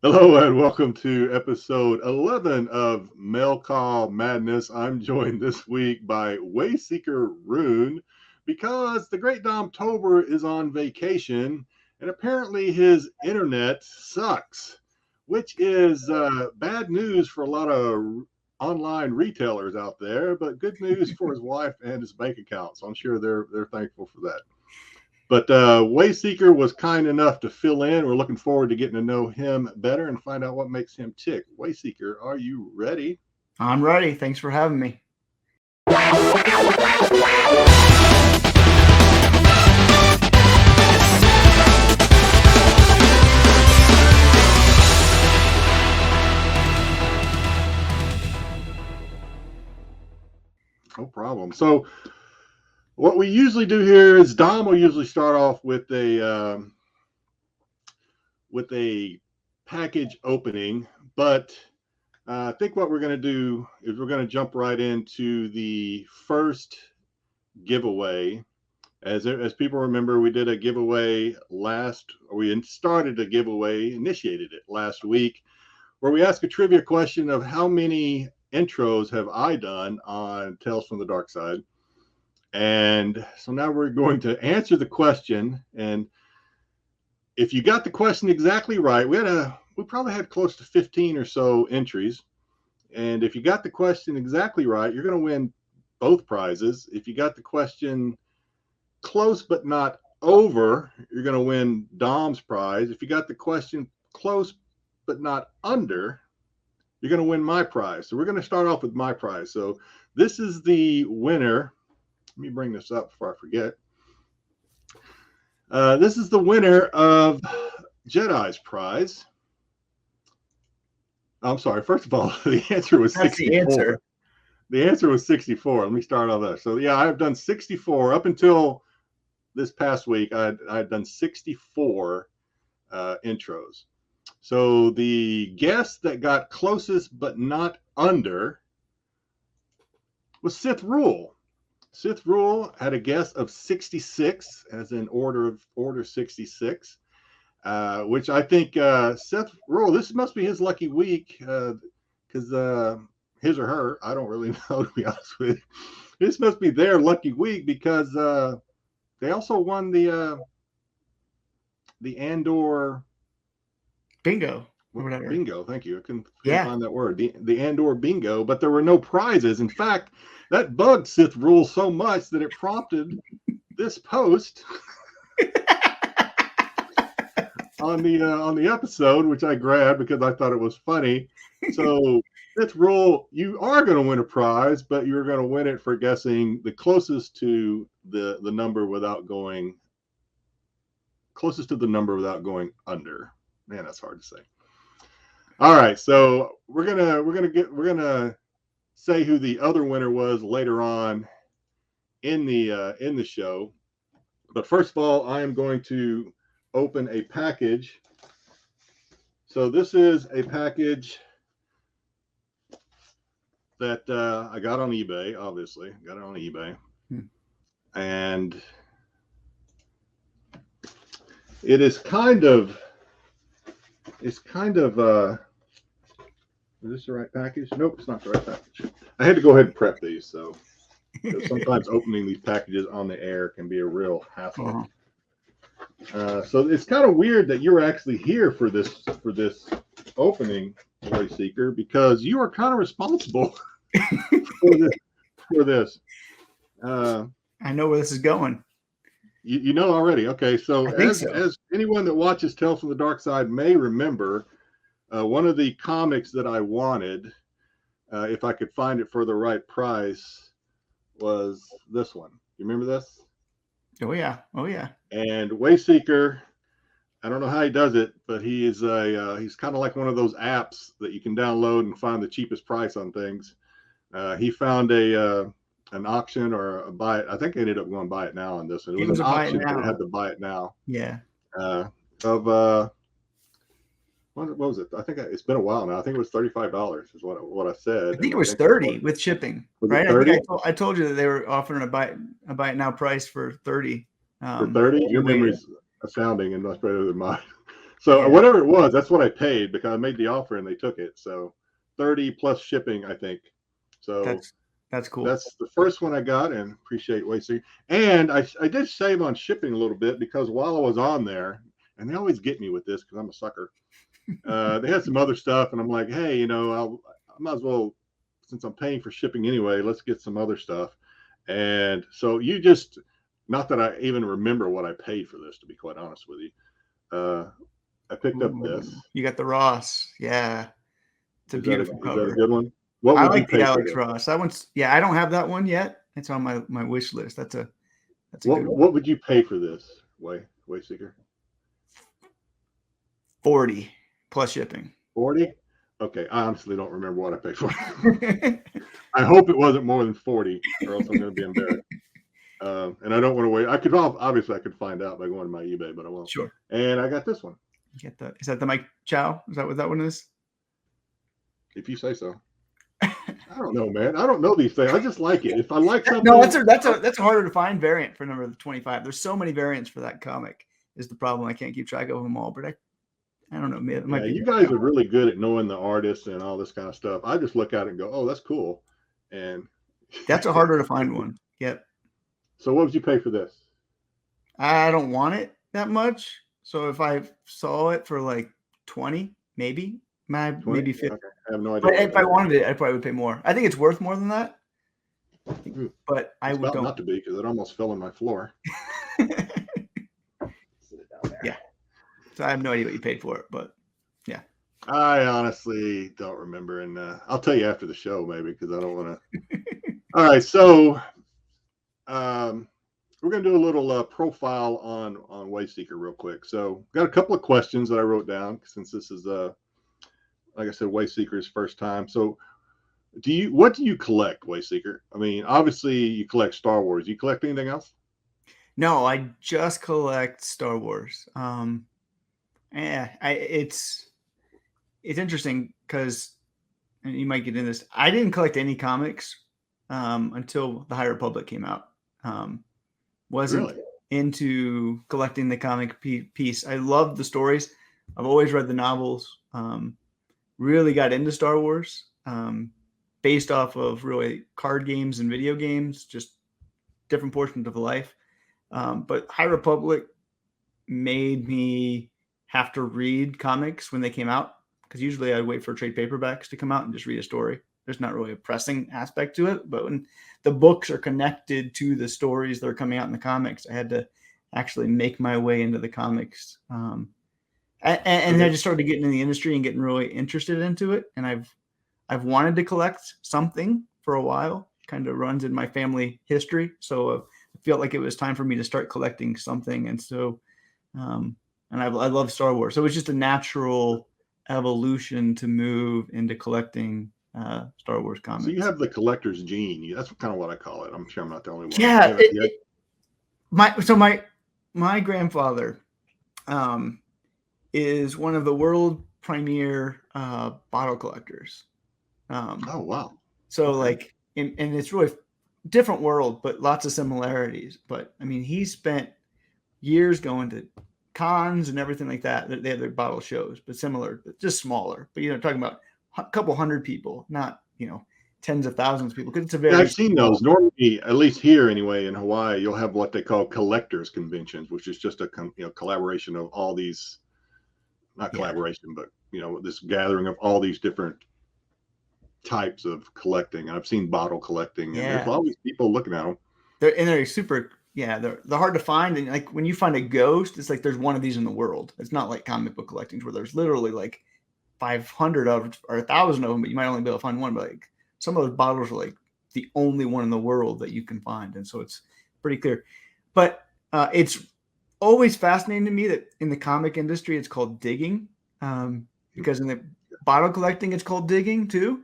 Hello and welcome to episode 11 of Mail Call Madness. I'm joined this week by Wayseeker Rune because the Great Domtober is on vacation and apparently his internet sucks, which is bad news for a lot of online retailers out there, but good news for his wife and his bank account. So I'm sure they're thankful for that. But Wayseeker was kind enough to fill in. We're looking forward to getting to know him better and find out what makes him tick. Wayseeker, are you ready? I'm ready. Thanks for having me. No problem. So what we usually do here is Dom will usually start off with a package opening, but I think what we're going to do is we're going to jump right into the first giveaway. As people remember, we did a giveaway initiated it last week, where we asked a trivia question of how many intros have I done on Tales from the Dark Side. And so now we're going to answer the question. And if you got the question exactly right, we probably had close to 15 or so entries. And if you got the question exactly right, you're going to win both prizes. If you got the question close but not over, you're going to win Dom's prize. If you got the question close but not under, you're going to win my prize. So we're going to start off with my prize. So this is the winner. Let me bring this up before I forget. This is the winner of Jedi's prize. I'm sorry. First of all, the answer was 64. The answer was 64. Let me start on that. So yeah, I've done 64 up until this past week. I've done 64 intros. So the guess that got closest but not under was Sith Rule. Sith Rule had a guess of 66, as in order 66, which I think Sith Rule, this must be his lucky week, because his or her, I don't really know, to be honest with you. This must be their lucky week because they also won the Andor bingo or whatever. Bingo, thank you. I couldn't find that word. The Andor bingo, but there were no prizes. In fact, that bugged Sith Rule so much that it prompted this post on the episode, which I grabbed because I thought it was funny. So Sith Rule, you are going to win a prize, but you're going to win it for guessing the closest to the number without going under. Man, that's hard to say. All right, so we're gonna say who the other winner was later on in the show. But first of all, I am going to open a package. So this is a package that I got on eBay. Obviously, got it on eBay, and it is kind of. Is this the right package? Nope, it's not the right package. I had to go ahead and prep these, so sometimes opening these packages on the air can be a real hassle. So it's kind of weird that you're actually here for this opening, Wayseeker, because you are kind of responsible for this. I know where this is going. You know already. Okay, so as anyone that watches Tales from the Dark Side may remember, one of the comics that I wanted, if I could find it for the right price, was this one. You remember this? Oh yeah. And Wayseeker, I don't know how he does it, but he's kind of like one of those apps that you can download and find the cheapest price on things. He found an auction or a buy it. I think I ended up going to buy it now on this one. It was an auction, but it had to buy it now. Yeah. What was it? I think it's been a while now. I think it was $35 is what I said. I think it was 30 with shipping, right? I told you that they were offering a buy it now price for 30. For 30? Your memory's astounding and much better than mine. So whatever it was, that's what I paid because I made the offer and they took it. So 30 plus shipping, I think. So that's cool. That's the first one I got, and appreciate Wayseeker. And I did save on shipping a little bit because while I was on there, and they always get me with this because I'm a sucker. They had some other stuff, and I'm like, hey, I might as well, since I'm paying for shipping anyway, let's get some other stuff. And so not that I even remember what I paid for this, to be quite honest with you. I picked up this. You got the Ross. Yeah. It's a beautiful cover. Is that a good one? What would you pay the Alex Ross. That one's, I don't have that one yet. It's on my wish list. That's a good one. What would you pay for this, Wayseeker? 40 plus shipping. 40? Okay, I honestly don't remember what I paid for it. I hope it wasn't more than 40, or else I'm going to be embarrassed. And I don't want to wait. I could find out by going to my eBay, but I won't. Sure. And I got this one. Is that the Mike Chow? Is that what that one is? If you say so. I don't know, man. I don't know these things. I just like it. If I like something, no, that's a harder to find variant for number 25. There's so many variants for that comic. Is the problem? I can't keep track of them all, but I don't know. You guys are really good at knowing the artists and all this kind of stuff. I just look at it and go, "Oh, that's cool," and that's a harder to find one. Yep. So, what would you pay for this? I don't want it that much. So, if I saw it for like 20, maybe 50. Okay. I have no idea. But if I wanted it, I probably would pay more. I think it's worth more than that. But I would not to be because it almost fell on my floor. Sit it down there. Yeah. So I have no idea what you paid for it, but yeah. I honestly don't remember, and I'll tell you after the show maybe because I don't want to. All right, so we're going to do a little profile on Wayseeker real quick. So got a couple of questions that I wrote down since this is like I said, Wayseeker's first time. So what do you collect, Wayseeker? I mean, obviously you collect Star Wars. You collect anything else? No, I just collect Star Wars. It's interesting because, and you might get into this, I didn't collect any comics until the High Republic came out. Wasn't really into collecting the comic piece. I love the stories. I've always read the novels. Really got into Star Wars based off of really card games and video games, just different portions of life. But High Republic made me have to read comics when they came out, because usually I'd wait for trade paperbacks to come out and just read a story. There's not really a pressing aspect to it, but when the books are connected to the stories that are coming out in the comics, I had to actually make my way into the comics. And I just started getting in the industry and getting really interested into it. And I've wanted to collect something for a while. Kind of runs in my family history, so I felt like it was time for me to start collecting something. And so, and I love Star Wars, so it's just a natural evolution to move into collecting Star Wars comics. So you have the collector's gene. That's kind of what I call it. I'm sure I'm not the only one. Yeah. My grandfather is one of the world premier bottle collectors. Oh, wow. So like, and it's really different world, but lots of similarities. But I mean, he spent years going to cons and everything like that. They have their bottle shows, but similar, but just smaller. But talking about a couple hundred people, not tens of thousands of people. Because it's a very I've seen those. Normally, at least here anyway, in Hawaii, you'll have what they call collectors conventions, which is just a collaboration of all these. Not collaboration, but this gathering of all these different types of collecting. I've seen bottle collecting, and there's all these people looking at them. They're super. Yeah, they're hard to find, and like when you find a ghost, it's like there's one of these in the world. It's not like comic book collecting where there's literally like 500 of or 1,000 of them, but you might only be able to find one. But like some of those bottles are like the only one in the world that you can find, and so it's pretty clear. But it's always fascinating to me that in the comic industry it's called digging, because in the bottle collecting it's called digging too,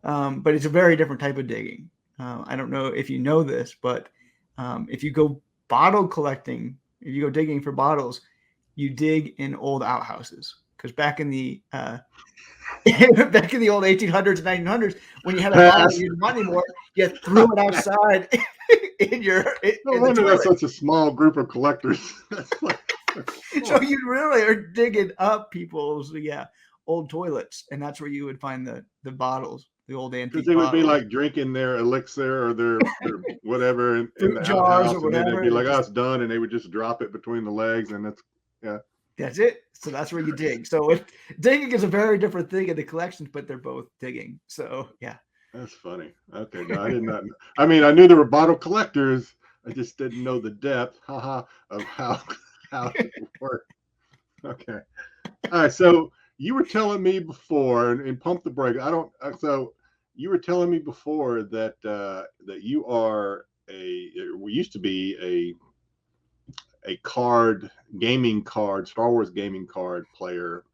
but it's a very different type of digging. I don't know if you know this, but if you go bottle collecting, if you go digging for bottles, you dig in old outhouses, because back in the old 1800s and 1900s, when you had a bottle you didn't want anymore, you threw it outside in your. No wonder that's such a small group of collectors. That's like So you really are digging up people's old toilets, and that's where you would find the bottles, the old antique Because they would be bottles, like drinking their elixir or their whatever in fruit the jars or outhouse, and then they'd whatever. be like, "Oh, it's done," and they would just drop it between the legs, and That's it. So that's where you dig. So digging is a very different thing in the collections, but they're both digging. So yeah. That's funny. Okay, no, I did not. I mean, I knew there were bottle collectors. I just didn't know the depth, haha, of how it worked. Okay. All right. So you were telling me before, and pump the brake. I don't. So you were telling me before that that you are we used to be a gaming card, Star Wars gaming card player.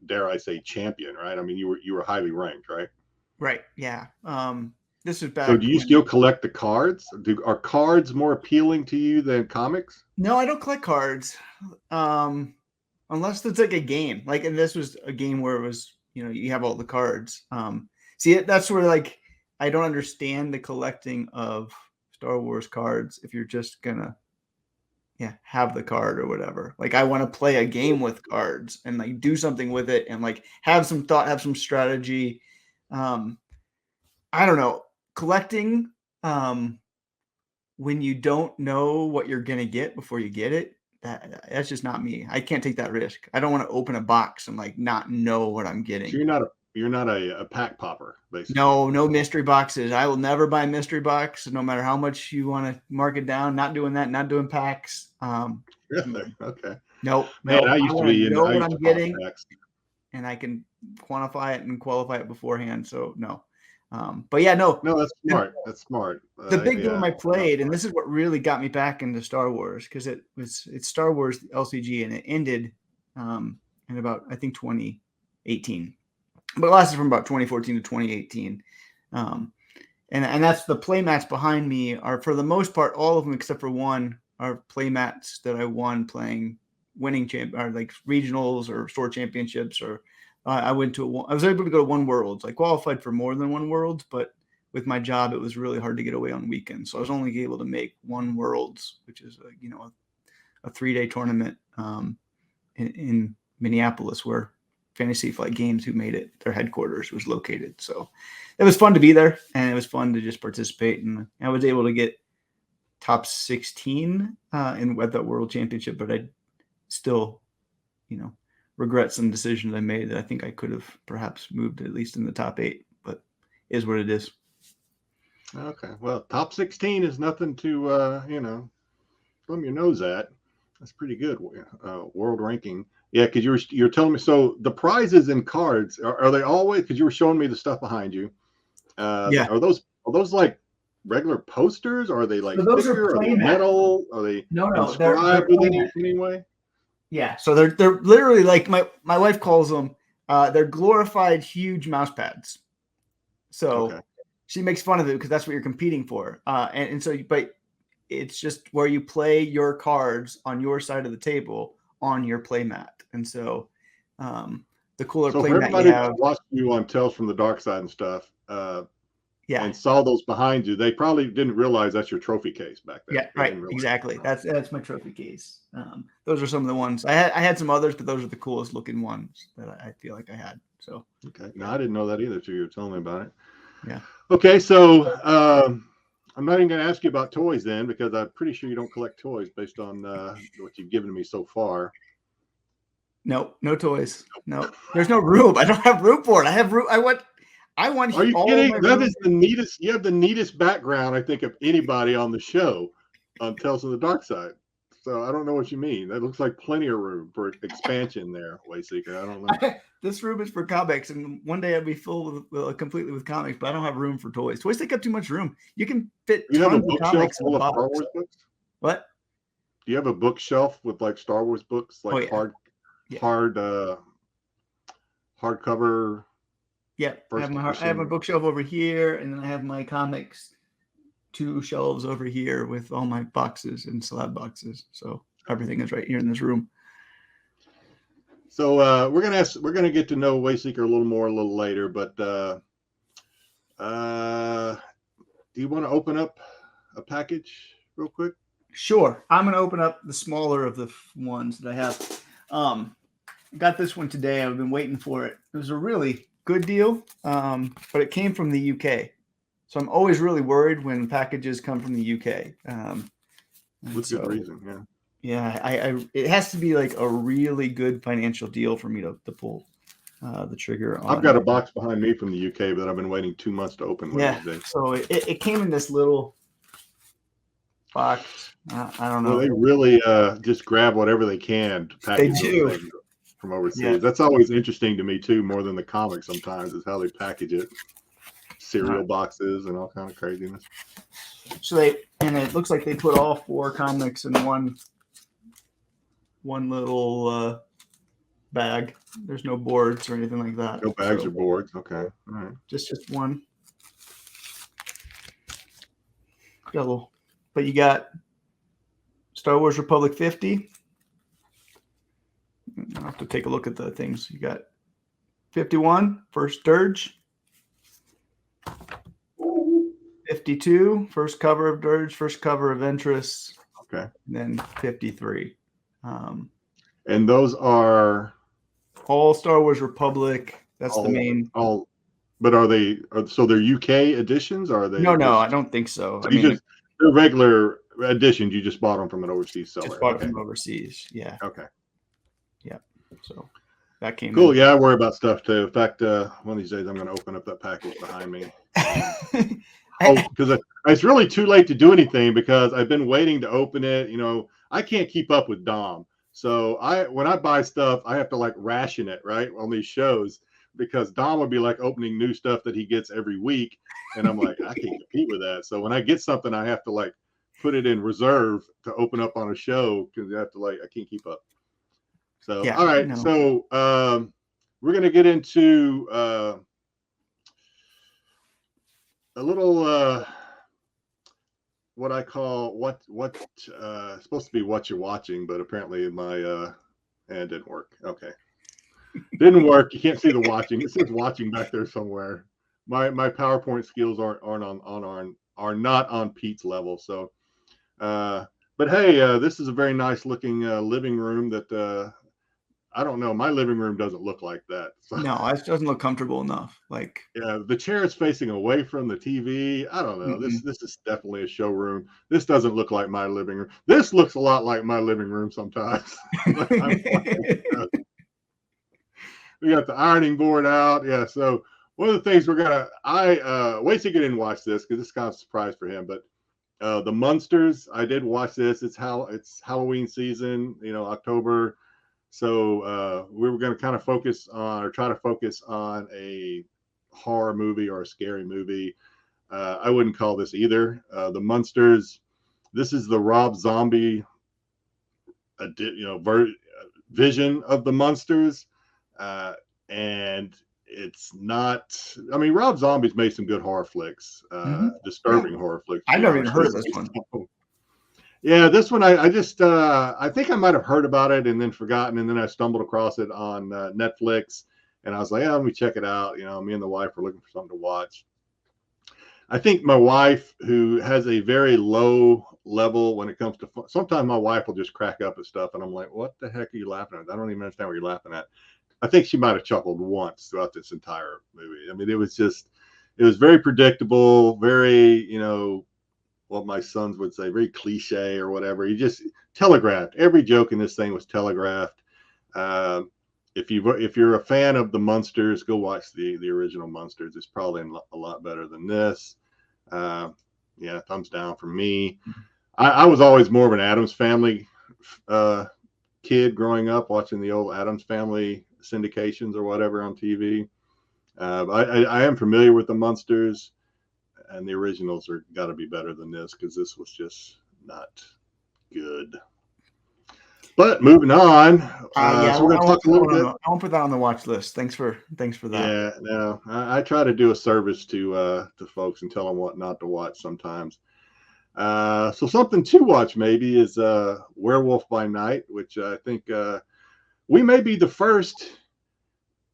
Dare I say champion? Right. I mean, you were highly ranked, right? Right. Yeah. This was So back do you when. still collect the cards? Are cards more appealing to you than comics? No, I don't collect cards. Unless it's like a game. Like, and this was a game where it was, you have all the cards. See, that's where like I don't understand the collecting of Star Wars cards if you're just gonna have the card or whatever. Like I want to play a game with cards and like do something with it and like have some thought, have some strategy. I don't know. Collecting when you don't know what you're gonna get before you get it, that's just not me. I can't take that risk. I don't want to open a box and like not know what I'm So getting. you're not a pack popper, basically. No mystery boxes. I will never buy a mystery box, no matter how much you want to mark it down. Not doing that. Not doing packs. Really? Okay. Nope. Man, I used to want to be in. know I what used I'm to pop getting, packs. and I can quantify it and qualify it beforehand. So no. But yeah, no. No, that's smart. That's smart. The big game Yeah. I played, and this is what really got me back into Star Wars, because it's Star Wars LCG, and it ended in about I think 2018, but it lasted from about 2014 to 2018. And that's the play mats behind me are for the most part all of them except for one are play mats that I won playing winning or like regionals or store championships or I went to I was able to go to one worlds. I qualified for more than one worlds, but with my job it was really hard to get away on weekends, so I was only able to make one worlds, which is a 3-day tournament in Minneapolis where Fantasy Flight Games, who made it, their headquarters was located. So it was fun to be there, and it was fun to just participate. And I was able to get top 16 in that World Championship, but I still, regret some decisions I made that I think I could have perhaps moved at least in the top 8, but is what it is. Okay. Well, top 16 is nothing to, thumb your nose at. That's pretty good. World ranking. Yeah, because you're telling me. So the prizes in cards are they always? Because you were showing me the stuff behind you. Yeah. Are those like regular posters? Or are they like So those sticker? are Are they metal? Are they inscribed with any way? Yeah. So they're literally like my wife calls them. They're glorified huge mouse pads. So she makes fun of it because that's what you're competing for. And so, but it's just where you play your cards on your side of the table on your play mat. And so the cooler play mat you have. Watched you on Tales from the Dark Side and stuff, and saw those behind you, they probably didn't realize that's your trophy case back there. Yeah, right. Exactly. That's my trophy case. Those are some of the ones. I had some others, but those are the coolest looking ones that I feel like I had. So okay. No, I didn't know that either till you were telling me about it. Yeah. Okay, so I'm not even going to ask you about toys then, because I'm pretty sure you don't collect toys based on what you've given me so far. No toys. No, there's no room. I don't have room for it. I have room. I want. Are you kidding? That is the neatest. You have the neatest background, I think, of anybody on the show on Tales of the Dark Side. So I don't know what you mean. That looks like plenty of room for expansion there, Wayseeker. I don't know. This room is for comics, and one day I'll be full completely with comics, but I don't have room for toys. Toys take up too much room. You can fit tons of comics in a box. Star Wars books? What? Do you have a bookshelf with like Star Wars books, like hardcover? Yeah, I have my bookshelf over here, and then I have my comics 2 shelves over here with all my boxes and slab boxes. So everything is right here in this room. So we're gonna get to know Wayseeker a little later, but do you want to open up a package real quick? Sure. I'm going to open up the smaller of the ones that I have. Got this one today. I've been waiting for it. It was a really good deal, but it came from the UK. So I'm always really worried when packages come from the UK. With good reason, yeah. Yeah, it has to be like a really good financial deal for me to pull the trigger on. I've got a box behind me from the UK, but I've been waiting 2 months to open one of these days. So it came in this little box. I don't know. Well, they really just grab whatever they can to package those things from overseas. Yeah. That's always interesting to me too, more than the comics sometimes, is how they package it. Cereal boxes and all kind of craziness. So it looks like they put all 4 comics in one little bag. There's no boards or anything like that. No bags or boards. Okay. All right. Just one. Got a little, but you got Star Wars Republic 50. I'll have to take a look at the things. You got 51, First Dirge. 52, first cover of Dirge, first cover of Ventress. Okay. And then 53. And those are all Star Wars Republic. That's the main. But are so they're UK editions? Or are they? No, I don't think so. So they're regular editions. You just bought them from an overseas seller. Just bought them from overseas. Yeah. Okay. Yeah. So that came. Cool. Yeah, I worry about stuff too. In fact, one of these days I'm going to open up that package behind me. Because it's really too late to do anything because I've been waiting to open it. You know, I can't keep up with Dom. So when I buy stuff, I have to like ration it right on these shows because Dom would be like opening new stuff that he gets every week. And I'm like, I can't compete with that. So when I get something, I have to like put it in reserve to open up on a show because I have to I can't keep up. So, all right. No. So we're going to get into a little what I call supposed to be what you're watching, but apparently my it didn't work. Okay. Didn't work. You can't see the watching. It says watching back there somewhere. My PowerPoint skills are not on Pete's level. So but hey, this is a very nice looking living room that I don't know. My living room doesn't look like that. So. No, it doesn't look comfortable enough. Yeah, the chair is facing away from the TV. I don't know. Mm-hmm. This is definitely a showroom. This doesn't look like my living room. This looks a lot like my living room sometimes. We got the ironing board out. Yeah. So one of the things Wayseeker didn't watch this because it's kind of a surprise for him, but the Munsters, I did watch this. It's Halloween season, October. So we were going to kind of try to focus on a horror movie or a scary movie. I wouldn't call this either. The Munsters, this is the Rob Zombie, vision of the Munsters. And it's not, Rob Zombie's made some good horror flicks, disturbing horror flicks. I never even heard of this one. Yeah, this one I just I think I might have heard about it and then forgotten, and then I stumbled across it on Netflix, and I was like, let me check it out. Me and the wife were looking for something to watch. I think my wife, who has a very low level when it comes to fun, sometimes my wife will just crack up at stuff, and I'm like, what the heck are you laughing at? I don't even understand what you're laughing at. I think she might have chuckled once throughout this entire movie. It was very predictable, very, what my sons would say, very cliche or whatever. He just telegraphed. Every joke in this thing was telegraphed. If you're a fan of the Munsters, go watch the original Munsters. It's probably a lot better than this. Yeah, thumbs down for me. I was always more of an Addams Family kid growing up, watching the old Addams Family syndications or whatever on TV. I am familiar with the Munsters. And the originals are got to be better than this because this was just not good. But moving on, so we're going to talk a little bit. I won't put that on the watch list. Thanks for that. Yeah, no, I try to do a service to folks and tell them what not to watch sometimes. So something to watch maybe is Werewolf by Night, which I think we may be the first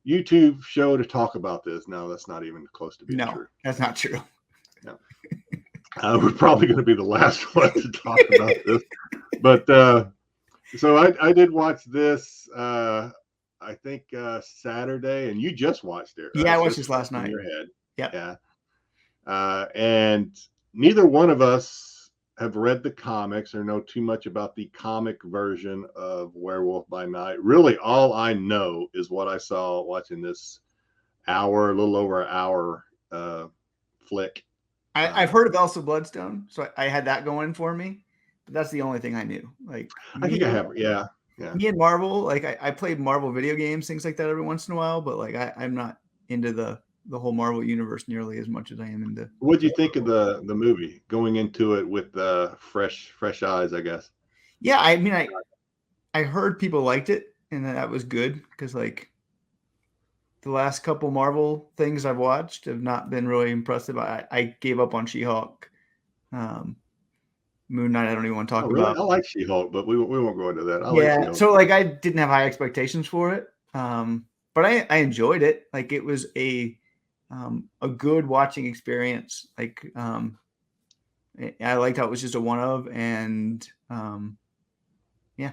YouTube show to talk about this. No, that's not even close to being true. That's not true. No. We're probably going to be the last one to talk about this, but so I did watch this. I think Saturday, and you just watched it, Yeah, right? I So watched it's this last fresh in night. your head. Yep. Yeah. And neither one of us have read the comics or know too much about the comic version of Werewolf by Night. Really, all I know is what I saw watching this a little over an hour flick. I've heard of Elsa Bloodstone, so I had that going for me. But that's the only thing I knew. Like I think I have. Yeah. me and Marvel, like I played Marvel video games, things like that every once in a while, but like I'm not into the whole Marvel universe nearly as much as I am into. What do you think of the movie going into it with fresh eyes, I guess? Yeah, I mean I heard people liked it and that was good because like the last couple Marvel things I've watched have not been really impressive. I gave up on She-Hulk. Moon Knight I don't even want to talk Really? about. I like She-Hulk, but we won't go into that. I like Yeah, She-Hulk. so like I didn't have high expectations for it, but I enjoyed it. Like it was a good watching experience. Like I liked how it was just a one of, and yeah,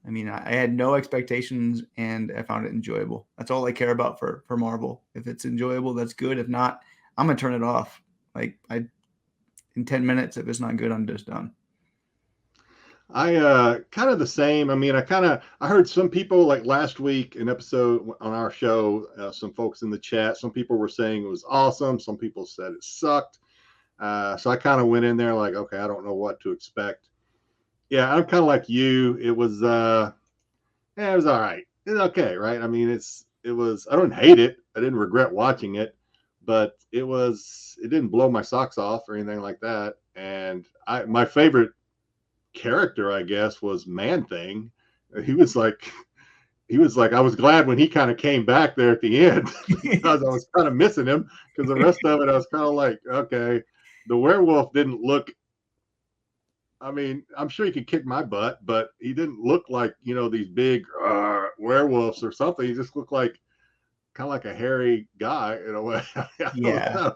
I mean I had no expectations and I found it enjoyable. That's all I care about for Marvel. If it's enjoyable, that's good. If not, I'm gonna turn it off. Like in 10 minutes, if it's not good, I'm just done. I kind of the same. I mean, I heard some people like last week an episode on our show, some folks in the chat, some people were saying it was awesome, some people said it sucked. So I kind of went in there like, okay, I don't know what to expect. Yeah, I'm kind of like you. It was all right. It's okay, right? I mean, it was I don't hate it. I didn't regret watching it, but it didn't blow my socks off or anything like that. And my favorite character, I guess, was Man Thing. He was like I was glad when he kind of came back there at the end because I was kind of missing him because the rest of it I was kind of like, okay, the werewolf didn't look. I mean, I'm sure he could kick my butt, but he didn't look like these big werewolves or something. He just looked like kind of like a hairy guy in a way. I don't know.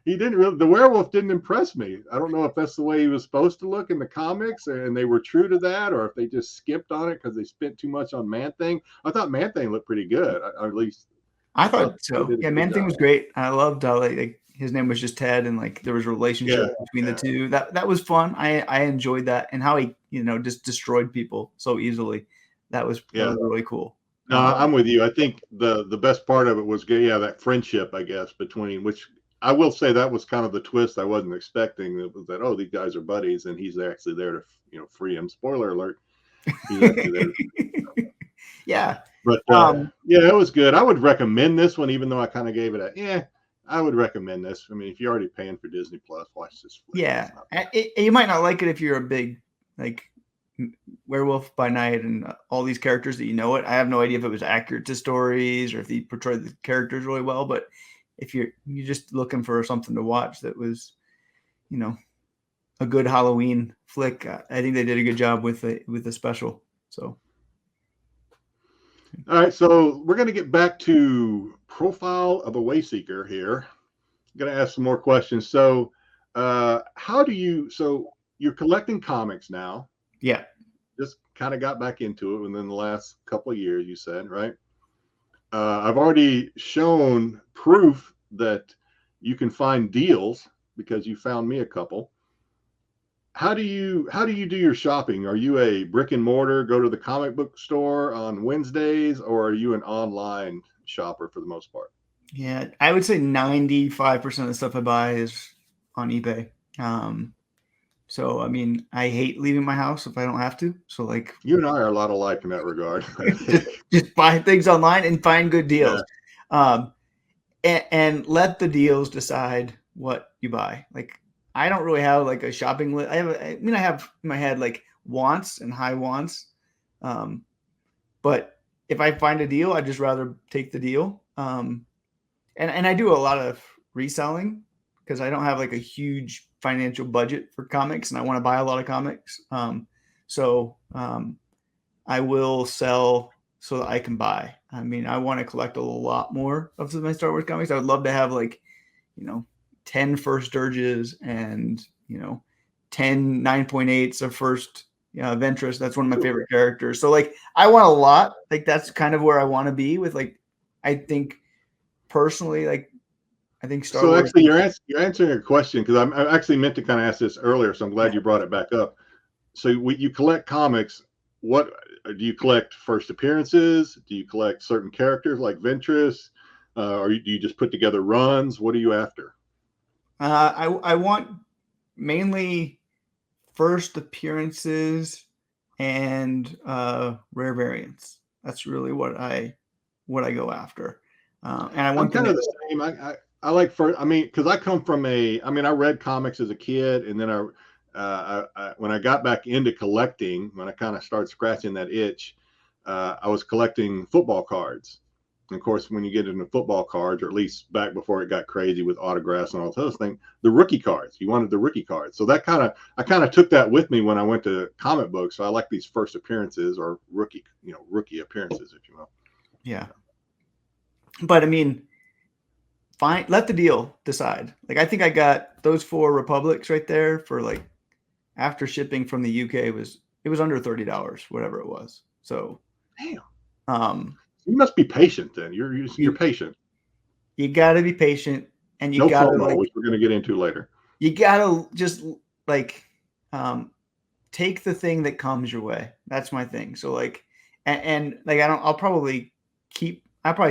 He didn't really. The werewolf didn't impress me. I don't know if that's the way he was supposed to look in the comics, and they were true to that, or if they just skipped on it because they spent too much on Man Thing. I thought Man Thing looked pretty good, or at least I thought so. Yeah, Man Thing was great. I loved how like his name was just Ted, and like there was a relationship between the two. That was fun. I enjoyed that, and how he just destroyed people so easily. That was really cool. No, I'm with you. I think the best part of it was that friendship, I guess, between which. I will say that was kind of the twist I wasn't expecting. It was that these guys are buddies, and he's actually there to free him. Spoiler alert. He's actually there. Yeah, but it was good. I would recommend this one, even though I kind of gave it I would recommend this. I mean, if you're already paying for Disney Plus, watch this. Yeah, you might not like it if you're a big like Werewolf by Night and all these characters that it. I have no idea if it was accurate to stories or if he portrayed the characters really well, but if you're just looking for something to watch that was, a good Halloween flick, I think they did a good job with the special. So, all right, so we're going to get back to Profile of a Wayseeker here. I'm going to ask some more questions. So, so you're collecting comics now? Yeah. Just kind of got back into it within the last couple of years, you said, right? I've already shown proof that you can find deals because you found me a couple. How do you do your shopping? Are you a brick and mortar, go to the comic book store on Wednesdays, or are you an online shopper for the most part? Yeah, I would say 95% of the stuff I buy is on eBay. So, I mean, I hate leaving my house if I don't have to. So, like, you and I are a lot alike in that regard. just buy things online and find good deals. Yeah. And let the deals decide what you buy. Like, I don't really have like a shopping list. I have in my head like wants and high wants. But if I find a deal, I'd just rather take the deal. And I do a lot of reselling because I don't have like a huge financial budget for comics and I want to buy a lot of comics. So I will sell so that I can buy. I mean, I want to collect a lot more of my Star Wars comics. I would love to have 10 First Dirges and 10 9.8s of first Ventress. That's one of my favorite characters. So like I want a lot. Like that's kind of where I want to be with like, I think personally, like I think Star Wars. Actually, you're answering a question because I actually meant to kind of ask this earlier. So I'm glad you brought it back up. So you collect comics. What do you collect? First appearances? Do you collect certain characters like Ventress? Or do you just put together runs? What are you after? I want mainly first appearances and rare variants. That's really what I go after. And I want I'm kind of the same. I like first. I mean, because I come from I read comics as a kid, and then when I got back into collecting, when I kind of started scratching that itch, I was collecting football cards. And of course, when you get into football cards, or at least back before it got crazy with autographs and all those things, the rookie cards, you wanted the rookie cards. So I kind of took that with me when I went to comic books. So I like these first appearances or rookie appearances, if you will. Yeah. But I mean, fine. Let the deal decide. Like, I think I got those 4 Republics right there for like after shipping from the UK it was under $30, whatever it was. So, damn. You must be patient then. You're patient. You got to be patient, and you no got to FOMO, which we're going to get into later. You got to just like take the thing that comes your way. That's my thing. So like, and like I'll probably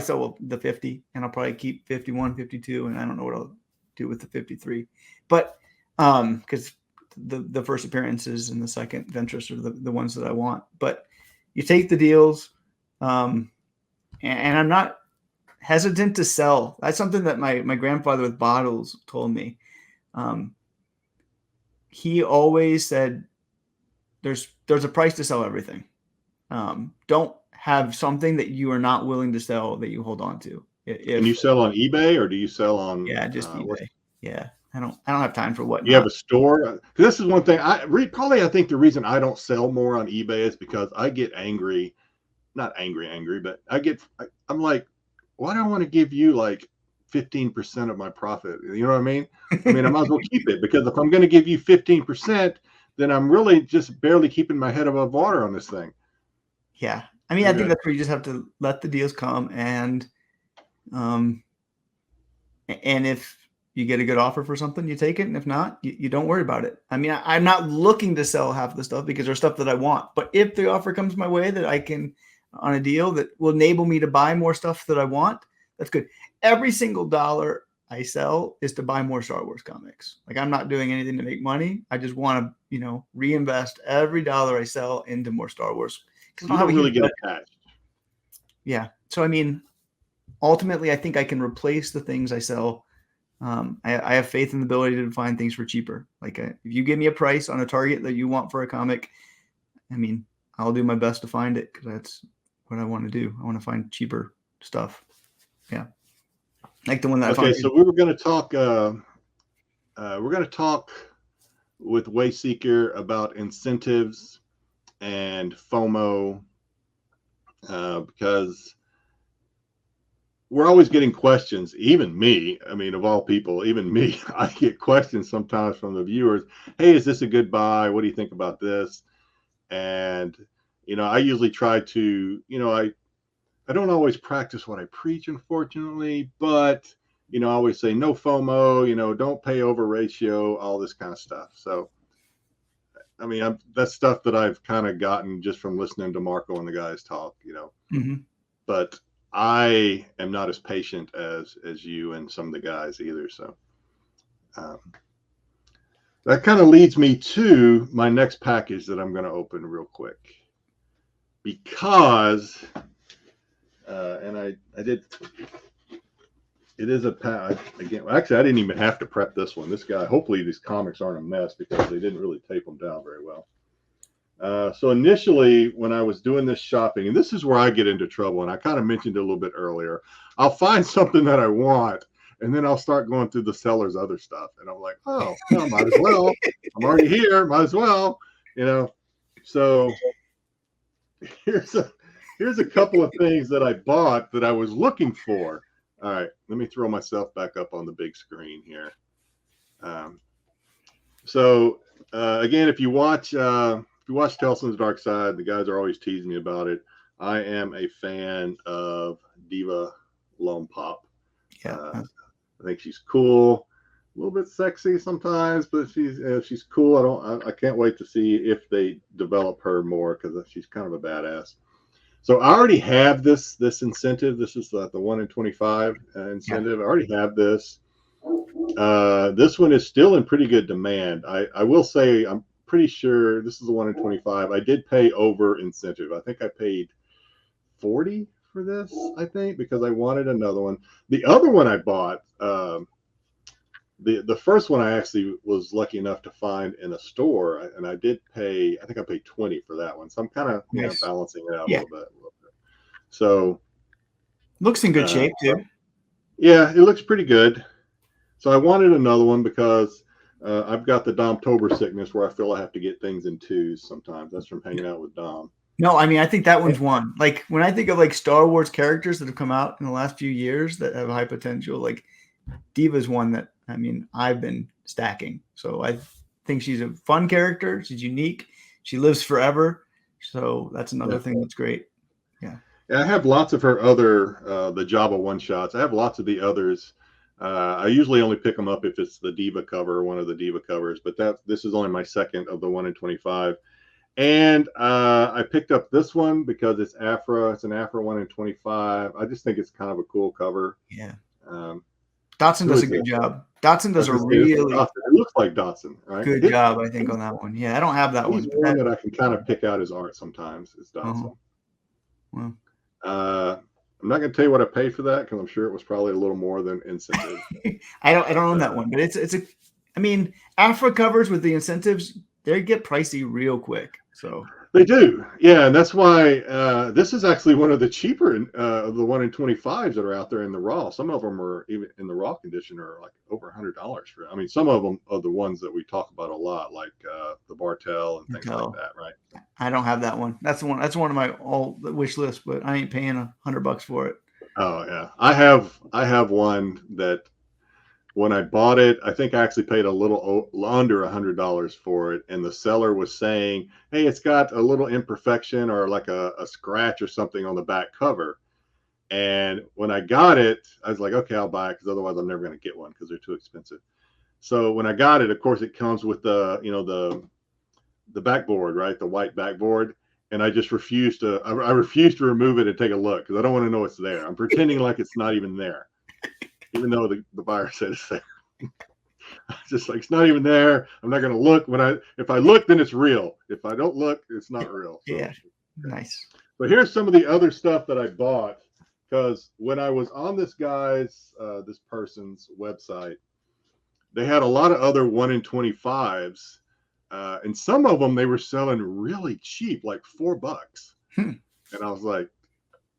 sell the 50, and I'll probably keep 51, 52, and I don't know what I'll do with the 53. But because the first appearances and the second Ventress are the ones that I want. But you take the deals. And I'm not hesitant to sell. That's something that my grandfather with bottles told me. He always said, there's a price to sell everything. Don't have something that you are not willing to sell that you hold on to. And you sell on eBay, or do you sell on? Yeah, just eBay. Yeah, I don't have time for what. You have a store. This is one thing. I think the reason I don't sell more on eBay is because I get angry. Not angry, but I'm like, why do I want to give you like 15% of my profit? You know what I mean? I might as well keep it, because if I'm going to give you 15%, then I'm really just barely keeping my head above water on this thing. Yeah. I think that's where you just have to let the deals come, and if you get a good offer for something, you take it. And if not, you don't worry about it. I'm not looking to sell half the stuff because there's stuff that I want, but if the offer comes my way that I can, on a deal that will enable me to buy more stuff that I want, that's good. Every single dollar I sell is to buy more Star Wars comics. Like, I'm not doing anything to make money. I just want to, reinvest every dollar I sell into more Star Wars. You don't really get attached. Yeah. So, ultimately, I think I can replace the things I sell. I have faith in the ability to find things for cheaper. Like, if you give me a price on a target that you want for a comic, I'll do my best to find it, because that's what I want to do. I want to find cheaper stuff. Yeah. Like the one that I found. Okay, so we were going to talk. We're going to talk with Wayseeker about incentives and FOMO, because we're always getting questions. Even me, of all people, even me, I get questions sometimes from the viewers. Hey, is this a good buy? What do you think about this? And I usually try to, I don't always practice what I preach, unfortunately, but I always say no FOMO, don't pay over ratio, all this kind of stuff. So, that's stuff that I've kind of gotten just from listening to Marco and the guys talk, Mm-hmm. But I am not as patient as you and some of the guys either. So that kind of leads me to my next package that I'm going to open real quick, because and I did. It is again. Actually, I didn't even have to prep this one. This guy. Hopefully, these comics aren't a mess, because they didn't really tape them down very well. So initially, when I was doing this shopping, and this is where I get into trouble, and I kind of mentioned it a little bit earlier, I'll find something that I want, and then I'll start going through the seller's other stuff, and I'm like, oh, well, might as well. I'm already here, might as well, So here's a couple of things that I bought that I was looking for. All right, let me throw myself back up on the big screen here. So again, if you watch Telson's Dark Side, the guys are always teasing me about it. I am a fan of Diva Lone Pop. Yeah, I think she's cool, a little bit sexy sometimes, but she's cool. I can't wait to see if they develop her more because she's kind of a badass. So I already have this incentive. This is the 1 in 25 incentive. I already have this. This one is still in pretty good demand. I will say I'm pretty sure this is the 1 in 25. I did pay over incentive. I think I paid 40 for this, I think, because I wanted another one. The other one I bought, the first one I actually was lucky enough to find in a store, and I think I paid 20 for that one. So I'm kind of balancing it out a little bit. So looks in good shape too. Yeah, it looks pretty good. So I wanted another one because I've got the Domtober sickness where I feel I have to get things in twos sometimes. That's from hanging out with Dom. No, I mean, I think that one's one. Like when I think of like Star Wars characters that have come out in the last few years that have high potential, like Diva's one that, I mean, I've been stacking. So I think she's a fun character. She's unique. She lives forever. So that's another thing that's great. Yeah. I have lots of her other, the Jabba one-shots. I have lots of the others. I usually only pick them up if it's the Diva cover, one of the Diva covers, but this is only my second of the 1 in 25. And I picked up this one because it's Afra. It's an Afra 1 in 25. I just think it's kind of a cool cover. Yeah. Dotson does a good job. Dotson does a really it looks like Dotson, right? Good job, I think, on that one. Yeah, I don't have that one. One that I can kind of pick out his art sometimes is Dotson. Well, I'm not going to tell you what I paid for that because I'm sure it was probably a little more than incentive. I don't own that one, but I mean, Afra covers with the incentives, they get pricey real quick. So they do, yeah, and that's why this is actually one of the cheaper of the 1 in 25s that are out there in the raw. Some of them are even in the raw condition are like over $100 for. I mean, some of them are the ones that we talk about a lot, like the Bartell and things like that, right? I don't have that one. That's one of my all wish list, but I ain't paying $100 for it. Oh yeah, I have one that. When I bought it, I think I actually paid a little under $100 for it. And the seller was saying, hey, it's got a little imperfection or like a scratch or something on the back cover. And when I got it, I was like, okay, I'll buy it because otherwise I'm never going to get one because they're too expensive. So when I got it, of course, it comes with the backboard, right? The white backboard. And I just refused to remove it and take a look because I don't want to know it's there. I'm pretending like it's not even there. Even though the buyer said it's there. Just like, it's not even there. I'm not going to look. If I look, then it's real. If I don't look, it's not real. So, yeah, nice. But here's some of the other stuff that I bought because when I was on this person's website, they had a lot of other 1 in 25s, and some of them they were selling really cheap, like $4. And I was like,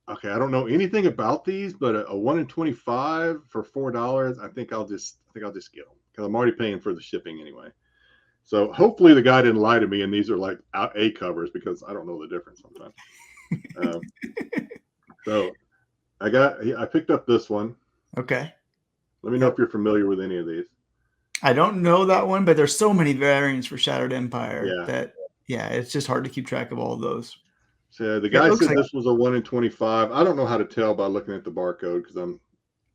okay, I don't know anything about these, but a 1 in 25 for $4, I think I'll just get them because I'm already paying for the shipping anyway. So hopefully the guy didn't lie to me, and these are like A covers because I don't know the difference sometimes. So I picked up this one. Okay. Let me know if you're familiar with any of these. I don't know that one, but there's so many variants for Shattered Empire that it's just hard to keep track of all of those. So the guy said this was a 1 in 25. I don't know how to tell by looking at the barcode because I'm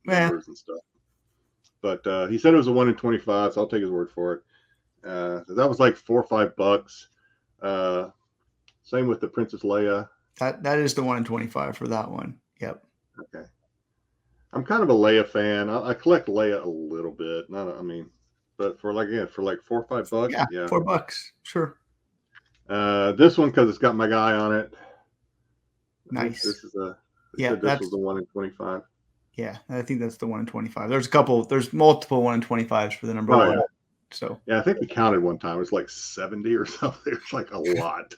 numbers and stuff. But he said it was a 1 in 25, so I'll take his word for it. So that was like $4 or $5. Same with the Princess Leia. That is the 1 in 25 for that one. Yep. Okay. I'm kind of a Leia fan. I collect Leia a little bit. But for like $4 or $5. Yeah, $4. Sure. This one because it's got my guy on it. Nice. This is this was the 1 in 25. Yeah, I think that's the 1 in 25. There's multiple 1 in 25s for the number one. Yeah. So yeah, I think we counted one time. It was like 70 or something. It's like a lot.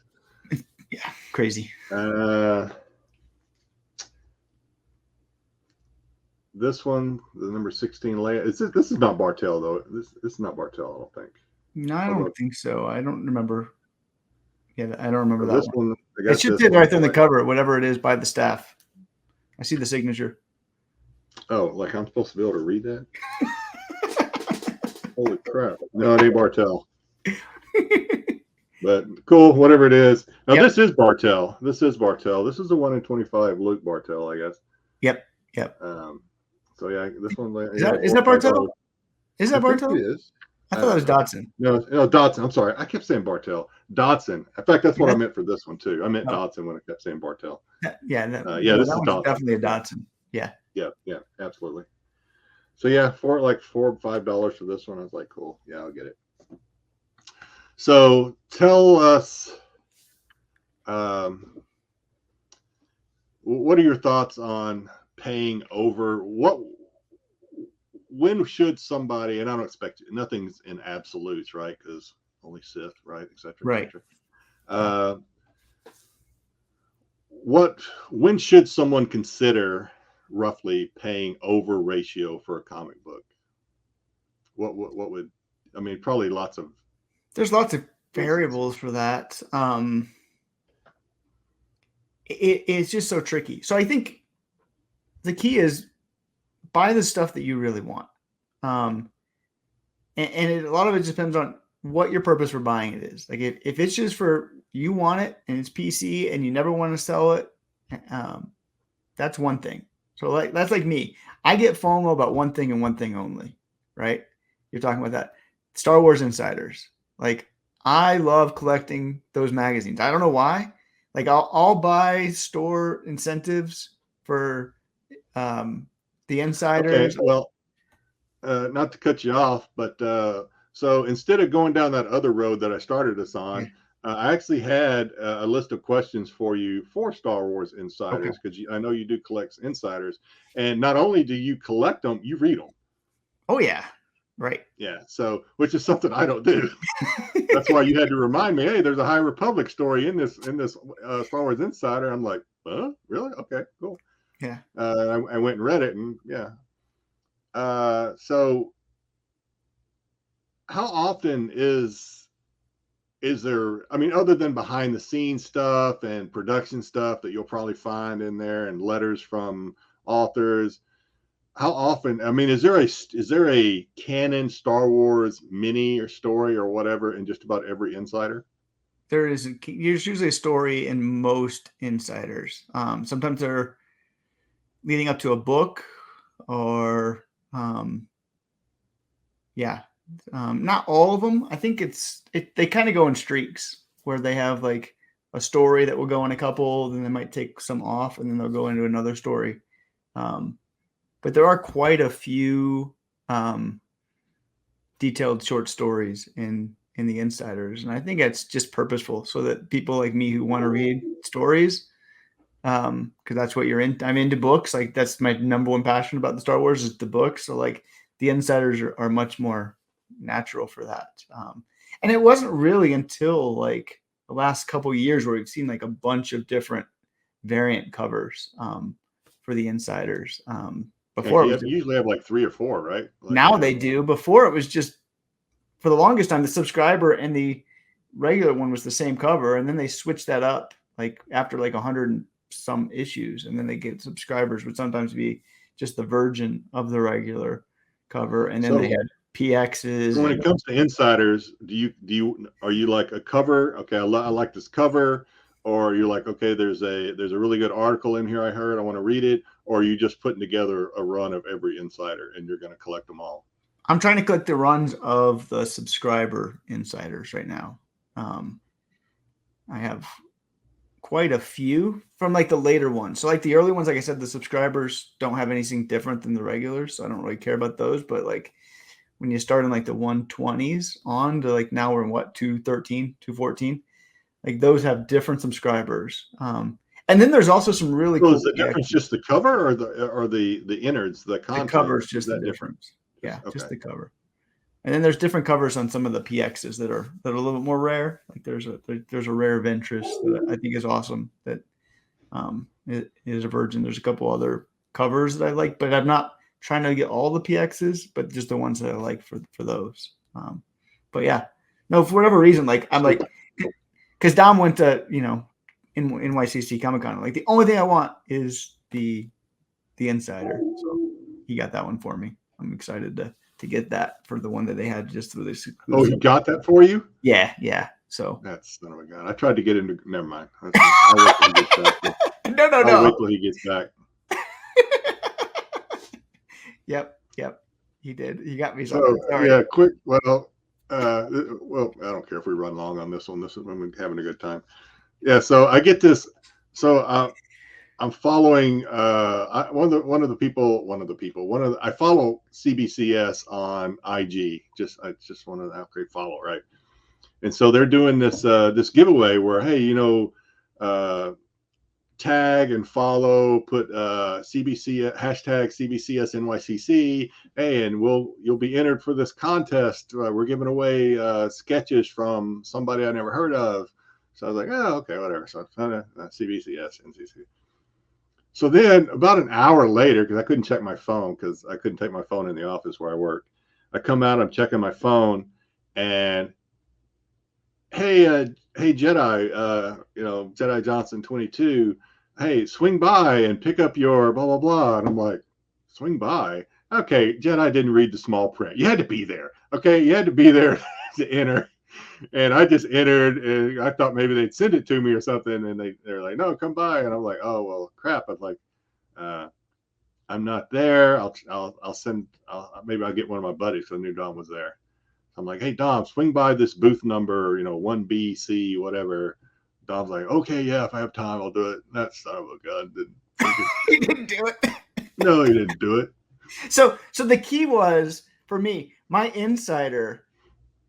Yeah, crazy. This one, the number 16 Leia. This is not Bartell though. This is not Bartell, I don't think. No, I don't think so. I don't remember. Yeah, I don't remember that one. It should sit right there in the cover, whatever it is, by the staff. I see the signature. Oh, like I'm supposed to be able to read that? Holy crap. No, it ain't Bartell. But cool, whatever it is. Now this is Bartel. This is the 1 in 25 Luke Bartel, I guess. Yep. So yeah, this one. Is that Bartel? Is that Bartel? It is. I thought it was Dodson. No, Dodson. I'm sorry. I kept saying Bartel. Dodson. In fact, that's what I meant for this one too. I meant Dodson when I kept saying Bartel. This is Dodson. Definitely a Dodson. Yeah, absolutely. So yeah, for like $4 or $5 for this one, I was like, cool. Yeah, I'll get it. So tell us, what are your thoughts on paying over? When should somebody, and I don't expect nothing's in absolutes, right? Because only Sith, right, et cetera, right. When should someone consider roughly paying over ratio for a comic book? What would, I mean, probably there's lots of variables for that. It's just so tricky. So I think the key is buy the stuff that you really want. And a lot of it depends on what your purpose for buying it is. Like if it's just for you want it and it's PC and you never want to sell it, that's one thing. So that's like me. I get FOMO about one thing and one thing only, right? You're talking about that. Star Wars Insiders. Like I love collecting those magazines. I don't know why. Like I'll buy store incentives for the Insiders. Okay, well, not to cut you off, but so instead of going down that other road that I started us on, I actually had a list of questions for you for Star Wars Insiders, because I know you do collect Insiders, and not only do you collect them, you read them. Oh yeah, right. Yeah, so which is something I don't do. That's why you had to remind me. Hey, there's a High Republic story in this Star Wars Insider. I'm like, huh? Really? Okay, cool. Yeah. I went and read it, and yeah. So how often is there, I mean, other than behind the scenes stuff and production stuff that you'll probably find in there and letters from authors, how often, I mean, is there a canon Star Wars mini or story or whatever in just about every Insider? There's usually a story in most Insiders. Sometimes they're leading up to a book or not all of them. I think they kind of go in streaks where they have like a story that will go in a couple, then they might take some off and then they'll go into another story. But there are quite a few detailed short stories in the Insiders. And I think it's just purposeful so that people like me who want to read stories, because that's what you're in. I'm into books. Like that's my number one passion about the Star Wars is the books. So like the Insiders are much more natural for that. And it wasn't really until like the last couple of years where we've seen like a bunch of different variant covers for the Insiders. Before you usually have like 3 or 4, right? Like, now they do. Before it was just, for the longest time, the subscriber and the regular one was the same cover, and then they switched that up like after like 100 and some issues, and then they get subscribers would sometimes be just the version of the regular cover, and then they had PXs. So when it comes to Insiders, are you like a cover? Okay, I like this cover. Or you're like, okay, there's a really good article in here I heard, I want to read it, or are you just putting together a run of every Insider and you're going to collect them all? I'm trying to collect the runs of the subscriber Insiders right now. I have quite a few from like the later ones. So like the early ones, like I said, the subscribers don't have anything different than the regulars, so I don't really care about those. But like when you start in like the 120s on to like now we're in what, 213, 214. Like those have different subscribers, and then there's also some really cool. Is the difference just the cover or the innards, the content? The cover is just the difference. Yeah, okay. Just the cover. And then there's different covers on some of the PXs that are a little bit more rare. Like there's a rare of interest that I think is awesome. That is a virgin. There's a couple other covers that I like, but I'm not trying to get all the PXs, but just the ones that I like for those. But yeah, no, for whatever reason, like I'm like. Because Dom went to, in NYCC Comic Con, like the only thing I want is the Insider. So he got that one for me. I'm excited to to get that for the one that they had just through this. Oh, he got that for you? Yeah. So that's son of a gun. I tried to get into. Never mind. I'll wait till he gets back. No. I'll wait till he gets back. Yep. He did. He got me. So yeah, quick. Well, I don't care if we run long on this one. This is when we're having a good time. Yeah. So I get this. So I'm following I follow CBCS on IG. I just want to great follow, right? And so they're doing this this giveaway where, hey, tag and follow, put CBC hashtag CBCS NYCC, hey, and you'll be entered for this contest. We're giving away sketches from somebody I never heard of. So I was like, oh, okay, whatever. So I found CBCS NCC. So then about an hour later, because I couldn't check my phone because I couldn't take my phone in the office where I work, I come out, I'm checking my phone, and hey Jedi, Jedi Johnson 22, hey, swing by and pick up your blah blah blah. And I'm like, swing by? Okay, Jedi didn't read the small print. You had to be there. Okay, you had to be there to enter. And I just entered, and I thought maybe they'd send it to me or something. And they're like, no, come by. And I'm like, oh well, crap. I'm like, I'm not there. Maybe I'll get one of my buddies. So I knew Dom was there. I'm like, hey Dom, swing by this booth number, 1BC, whatever. Dom's like, okay, yeah, if I have time, I'll do it. That son of a gun he didn't do it. No, he didn't do it. So the key was for me, my insider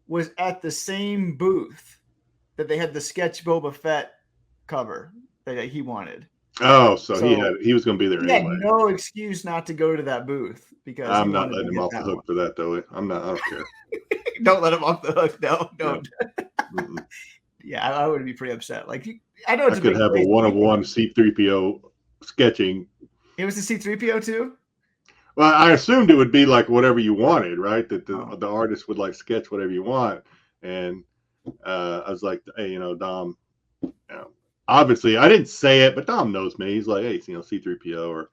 was at the same booth that they had the sketch Boba Fett cover that he wanted. Oh, so he was going to be there anyway. He had no excuse not to go to that booth because I'm not letting him off the hook for that, though. I don't care. Don't let him off the hook. No, don't. No. Yeah, I would be pretty upset. Like, I know I could have a one-of-one C-3PO sketching. It was the C-3PO too? Well, I assumed it would be like whatever you wanted, right? That the artist would like sketch whatever you want. And I was like, hey, Dom, obviously I didn't say it, but Dom knows me. He's like, hey, C-3PO, or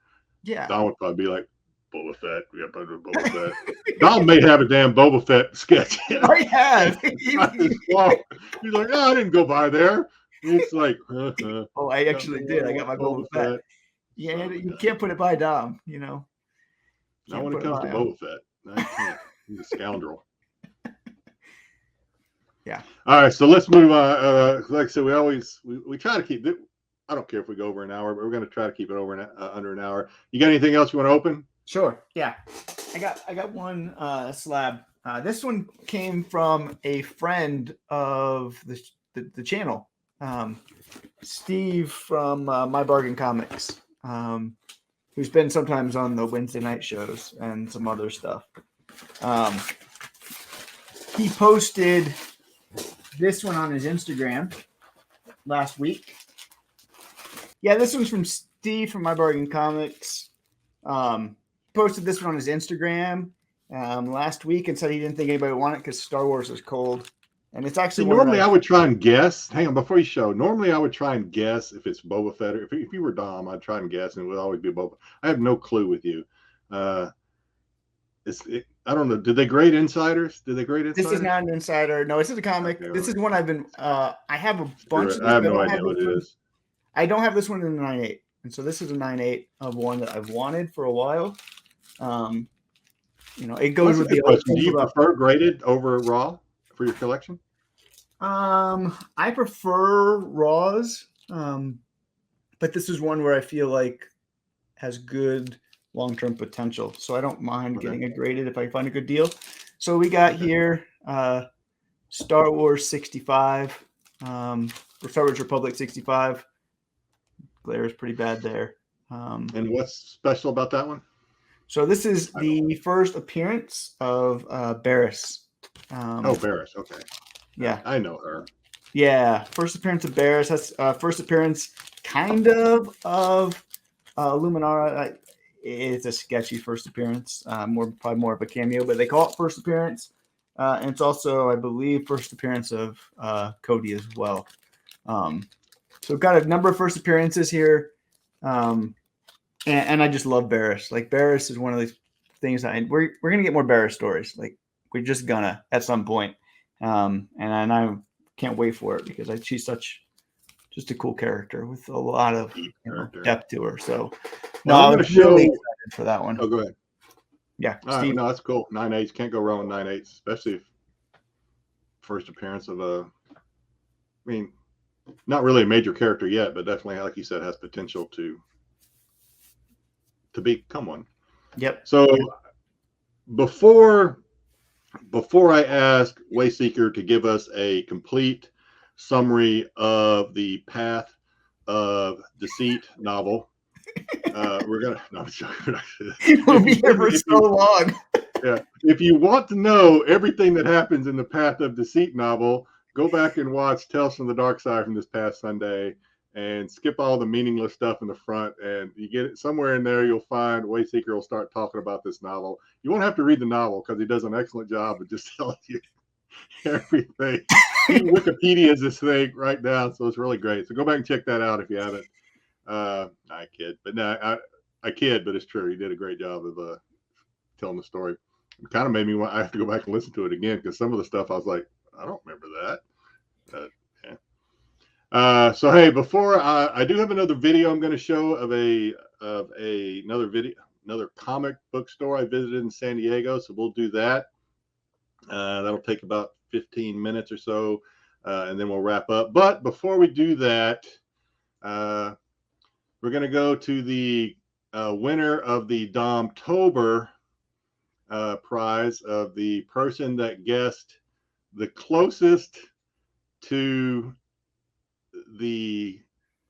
Dom would probably be like, Boba Fett. Yeah, Boba Fett. Dom may have a damn Boba Fett sketch. I have. He's like, oh, I didn't go by there. It's like, oh, I actually did. I got my Boba Fett. Yeah, you can't put it by Dom, Not when it comes to Boba Fett. I can't. He's a scoundrel. Yeah. All right, so let's move on. Like I said, we try to keep it. I don't care if we go over an hour, but we're going to try to keep it over under an hour. You got anything else you want to open? Sure. Yeah. I got one slab. This one came from a friend of the channel, Steve from My Bargain Comics, who's been sometimes on the Wednesday night shows and some other stuff. He posted this one on his Instagram last week. Yeah, this one's from Steve from My Bargain Comics. Posted this one on his Instagram last week and said he didn't think anybody would want it because Star Wars is cold. And it's actually normally I would try and guess. Hang on, before you show. Normally I would try and guess if it's Boba Fett. Or if you were Dom, I'd try and guess, and it would always be Boba. I have no clue with you. I don't know. Did they grade Insiders? This is not an Insider. No, this is a comic. Okay, this is one I've been. I have a bunch. I have no idea what it is. I don't have this one in the 9.8, and so this is a 9.8 of one that I've wanted for a while. It goes with the. Do you prefer graded over raw for your collection? I prefer raws, but this is one where I feel like has good long-term potential, so I don't mind getting it graded if I find a good deal. So we got here Star Wars 65, or Star Wars Republic 65. Glare is pretty bad there. And what's special about that one? So this is the first appearance of Barriss. Barriss. Okay. Yeah. I know her. Yeah. First appearance of Barriss. That's first appearance kind of Luminara. It's a sketchy first appearance. Probably more of a cameo, but they call it first appearance. And it's also, I believe, first appearance of Cody as well. So we've got a number of first appearances here. And I just love Barriss. Like, Barriss is one of things. And we're gonna get more Barra stories. Like we're just gonna at some point. And I can't wait for it because she's just a cool character with a lot of depth to her. So no, I'm going to show really excited for that one. Oh, go ahead. Yeah, Steve. No, that's cool. 9/8 can't go wrong with 9/8, especially if first appearance of I mean, not really a major character yet, but definitely, like you said, has potential to become one. Yep. So before I ask Wayseeker to give us a complete summary of the Path of Deceit novel, we're gonna. No, I'm joking. We'll be here for so long. Yeah, if you want to know everything that happens in the Path of Deceit novel, go back and watch Tales from the Dark Side from this past Sunday, and skip all the meaningless stuff in the front, and you get it somewhere in there. You'll find Wayseeker will start talking about this novel. You won't have to read the novel because he does an excellent job of just telling you everything. He Wikipedia's this thing right now, so it's really great. So go back and check that out if you haven't. I kid, but no, I kid, but it's true. He did a great job of telling the story. It kind of made me want. I have to go back and listen to it again because some of the stuff I was like, I don't remember that. Yeah. So hey, before I do have another video I'm going to show of another comic book store I visited in San Diego. So we'll do that. That'll take about 15 minutes or so, and then we'll wrap up. But before we do that, we're going to go to the winner of the Domtober prize of the person that guessed the closest to the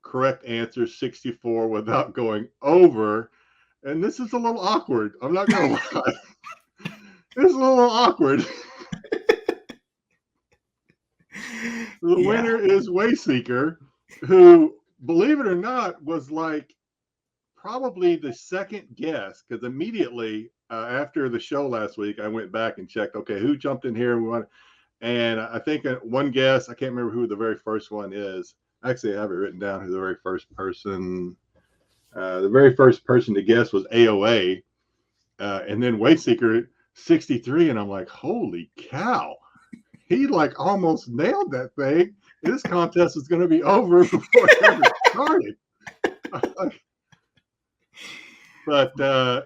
correct answer, 64, without going over. And this is a little awkward. I'm not going to lie. It's a little awkward. The winner is Wayseeker, who, believe it or not, was like probably the second guess, because immediately after the show last week, I went back and checked, okay, who jumped in here? And I think one guess, I can't remember who the very first one is. Actually, I have it written down who the very first person. The very first person to guess was AOA. And then Wayseeker, 63. And I'm like, holy cow. He like almost nailed that thing. This contest is going to be over before it ever started. But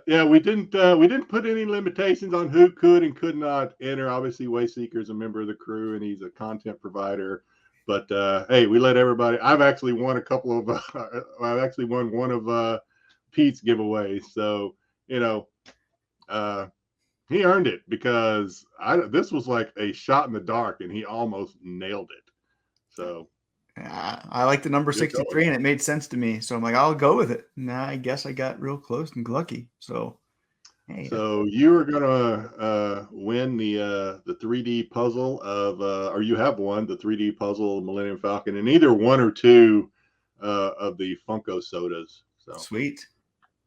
yeah, we didn't put any limitations on who could and could not enter. Obviously, Wayseeker is a member of the crew and he's a content provider. But hey, we let everybody. I've actually won a couple of. I've actually won one of Pete's giveaways. So you know, he earned it because this was like a shot in the dark, and he almost nailed it. So I like the number 63, and it made sense to me. So I'm like, I'll go with it. Nah, I guess I got real close and lucky. So, hey. So you are gonna win the 3D puzzle of, or you have won the 3D puzzle of Millennium Falcon, and either one or two of the Funko sodas. So sweet,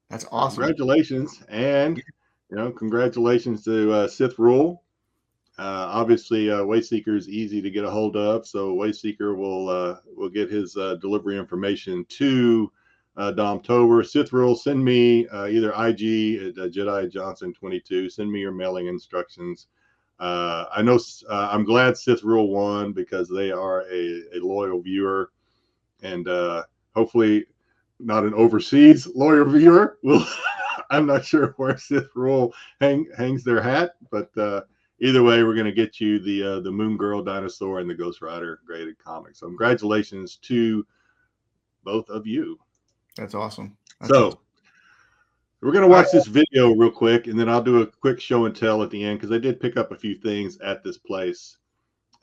that's awesome. Congratulations, and congratulations to Sith Rule. Obviously, Wayseeker is easy to get a hold of, so Wayseeker will get his delivery information to Domtober. Sith Rule, send me either IG at Jedi Johnson 22. Send me your mailing instructions. I know I'm glad Sith Rule won because they are a loyal viewer, and hopefully not an overseas loyal viewer. I'm not sure where Sith Rule hangs their hat, but either way, we're going to get you the Moon Girl dinosaur and the Ghost Rider graded comic. So congratulations to both of you. That's awesome. We're going to watch this video real quick, and then I'll do a quick show and tell at the end because I did pick up a few things at this place.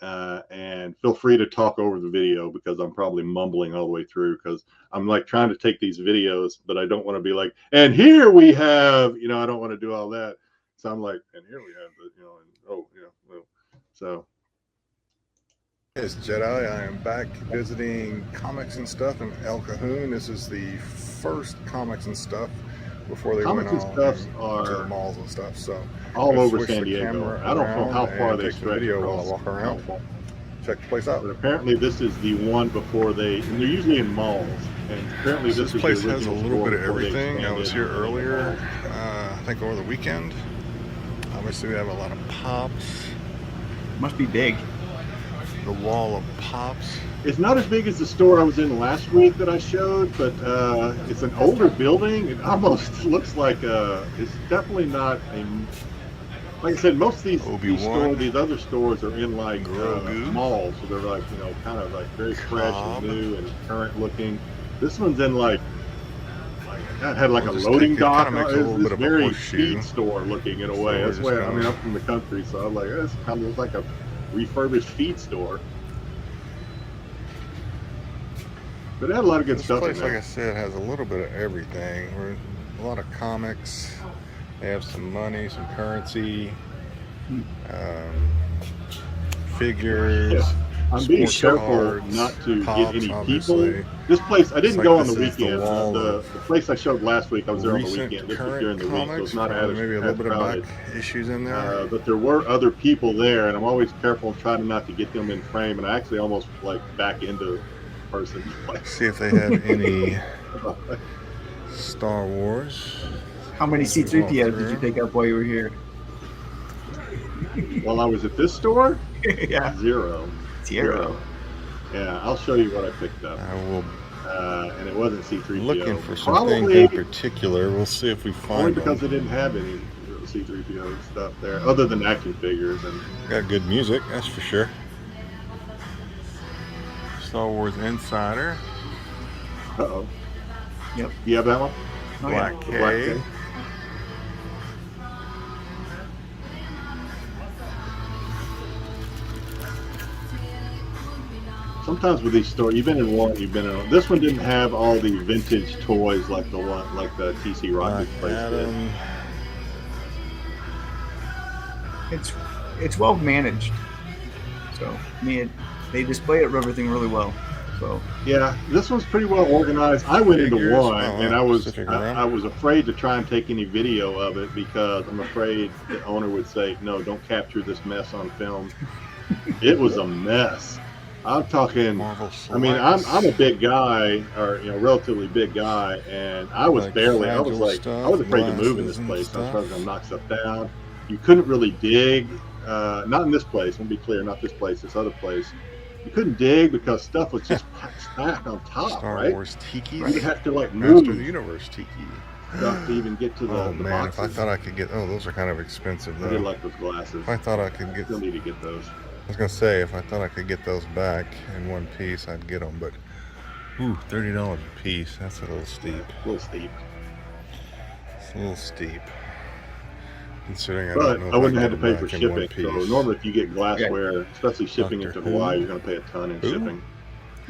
And feel free to talk over the video because I'm probably mumbling all the way through because I'm like trying to take these videos, but I don't want to be like, and here we have, I don't want to do all that. So I'm like, and here we have the, so. It's Jedi. I am back visiting Comics and Stuff in El Cajon. This is the first Comics and Stuff before they went all to the malls and stuff. So all over San Diego. I don't know how far they stretch while I walk around. Check the place out. But apparently this is the one before and they're usually in malls. And apparently this place has a little bit of everything. I was here earlier, I think over the weekend. obviously we have a lot of pops. Must be big. The wall of pops. It's not as big as the store I was in last week that I showed, but it's an older building. It almost looks like it's definitely not a. Like I said, most of these other stores are in like malls, so they're like kind of like very fresh and new and current looking. This one's in like it had like a loading dock. It's very feed store looking in a way. That's why I mean I'm from the country, so I'm like this kind of looks like a refurbished feed store. But it had a lot of good stuff in there. Like I said, has a little bit of everything. A lot of comics. They have some money, some currency, figures. Yeah. I'm being careful not to get any people. This place, I didn't go on the weekend. The place I showed last week, I was there on the weekend. This was during the week, so it's not as maybe a little bit of back issues in there. But there were other people there, and I'm always careful trying not to get them in frame. And I actually almost like back into person. See if they had any Star Wars. How many C-3POs did you pick up while you were here? While I was at this store? Yeah. Zero. Yeah, I'll show you what I picked up. I will. And it wasn't C-3PO. Looking for something in particular. We'll see if we find only because they didn't have any C-3PO stuff there, other than action figures. And got good music, that's for sure. Star Wars Insider. Uh-oh. Yep. You have that one? Oh, Black yeah. K. Black K. Sometimes with these stores, you've been in one, you've been in. This one didn't have all the vintage toys like the one, like the TC Rocket place did. It's well managed. So I mean, they display everything really well. So yeah, this one's pretty well organized. I went into one, and I was afraid to try and take any video of it because I'm afraid the owner would say, "No, don't capture this mess on film." It was a mess. I'm talking. I mean, I'm a big guy, or relatively big guy, and I was barely. I was like, I was afraid to move in this place. I was probably gonna knock stuff down. You couldn't really dig. Not in this place. Let me be clear. Not this place. This other place. You couldn't dig because stuff was just stacked on top. Star Wars Tiki. You'd have to like move. Master of the Universe Tiki. Stuff to even get to the. Oh the man! boxes. If I thought I could get, those are kind of expensive though. I did like those glasses. If I thought I could get, still need to get those. I was gonna say if I thought I could get those back in one piece, I'd get them. But $30 a piece. That's a little steep. A little steep. It's a little steep. Considering but I wouldn't have to pay for shipping. So normally, if you get glassware, especially shipping into Hawaii, you're going to pay a ton in shipping.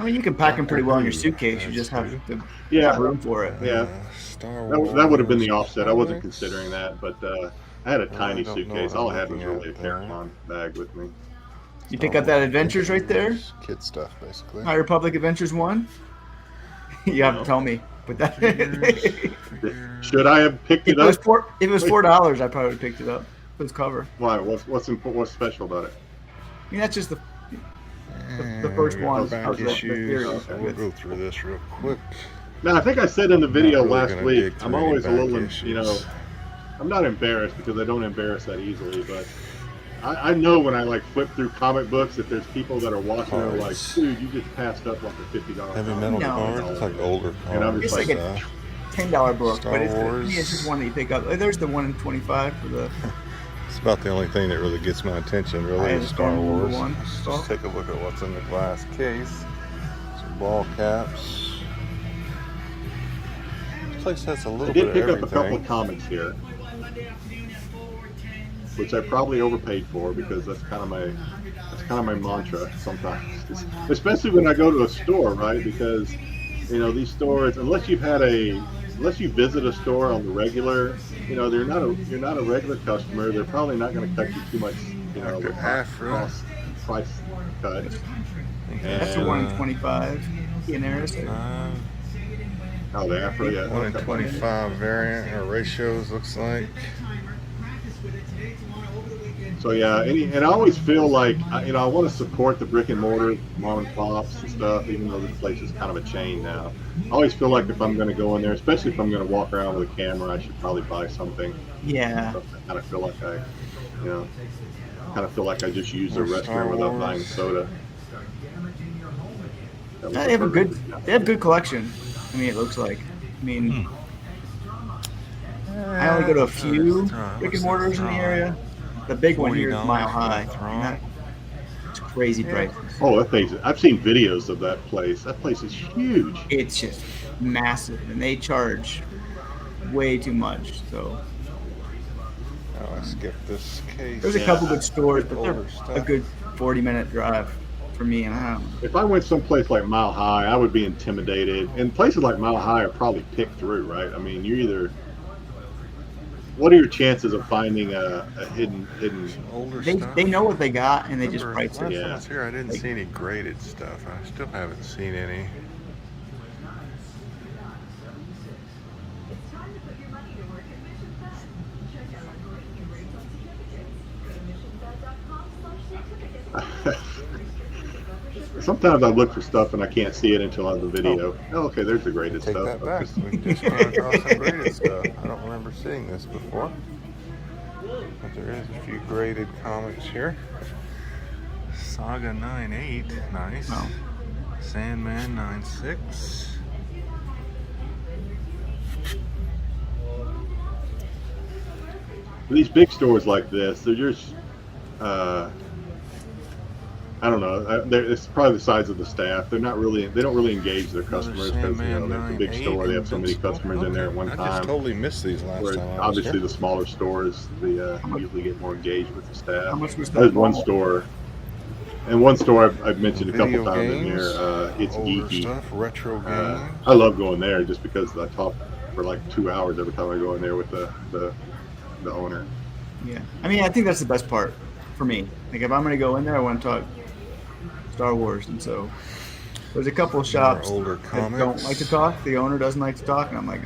I mean, you can pack them pretty well in your suitcase. You just have to have room for it. Yeah, that would have been the offset. I wasn't considering that, but I had a tiny suitcase. All I had was really a carry-on bag with me. You pick up that Adventures right there? Kid stuff, basically. High Republic Adventures 1? You have to tell me. But that should I have picked it up? If it was $4, I probably would have picked it up. It was cover. Why? What's special about it? I mean, that's just the first one. Back issues. We'll go through this real quick. Now, I think I said in the video last week, I'm always a little, I'm not embarrassed because I don't embarrass that easily, but I know when I like flip through comic books that there's people that are watching and are like, dude, you just passed up like a $50 heavy metal cards. It's like older cards. And I'm just like a $10 book, Star but Wars. It's just one that you pick up. There's the 1 in 25 for the. It's about the only thing that really gets my attention, really, is Star Wars. Let's just take a look at what's in the glass case. Some ball caps. This place has a little bit of everything. I did pick up a couple of comics here, which I probably overpaid for because that's kind of my mantra sometimes, especially when I go to a store, right? Because these stores, unless you visit a store on the regular, you're not a regular customer. They're probably not going to cut you too much, price cut. That's a 1 in 25. Oh, the Afro, yeah. 1 in 25 variant or ratios looks like. So yeah, and I always feel like I want to support the brick and mortar mom and pops and stuff, even though this place is kind of a chain now. I always feel like if I'm going to go in there, especially if I'm going to walk around with a camera, I should probably buy something. Yeah. I kind of feel like I You know, kind of feel like I just used the restroom without buying soda. They have good collection. I mean, it looks like. I mean, I only go to a few brick and mortars in the area. The big one here is Mile High. It's crazy prices. Oh, that place! I've seen videos of that place. That place is huge. It's just massive, and they charge way too much. So I skipped this case. there's a couple good stores, but they're a good 40-minute drive for me. And I don't know. If I went someplace like Mile High, I would be intimidated. And places like Mile High are probably picked through, right? I mean, you either. What are your chances of finding a hidden? Older stuff? They know what they got, and they just price it. Last time I was here, I didn't see any graded stuff. I still haven't seen any. Sometimes I look for stuff and I can't see it until I have the video. Oh, okay, there's the graded Take stuff. That back. We just ran across some graded stuff. I don't remember seeing this before. But there is a few graded comics here. Saga 9.8, nice. Oh. Sandman 9.6. These big stores like this, they're just, I don't know. It's probably the size of the staff. They don't really engage their customers because it's a big store. They have so many customers in there at one time. I just totally missed these last time. Obviously, the smaller stores, they usually get more engaged with the staff. How much was that? There's one store, and one store I've mentioned a couple times in here. It's geeky. Stuff, retro games. I love going there just because I talk for like 2 hours every time I go in there with the owner. Yeah, I mean, I think that's the best part for me. Like, if I'm going to go in there, I want to talk Star Wars, and so there's a couple of shops that don't like to talk. The owner doesn't like to talk, and I'm like,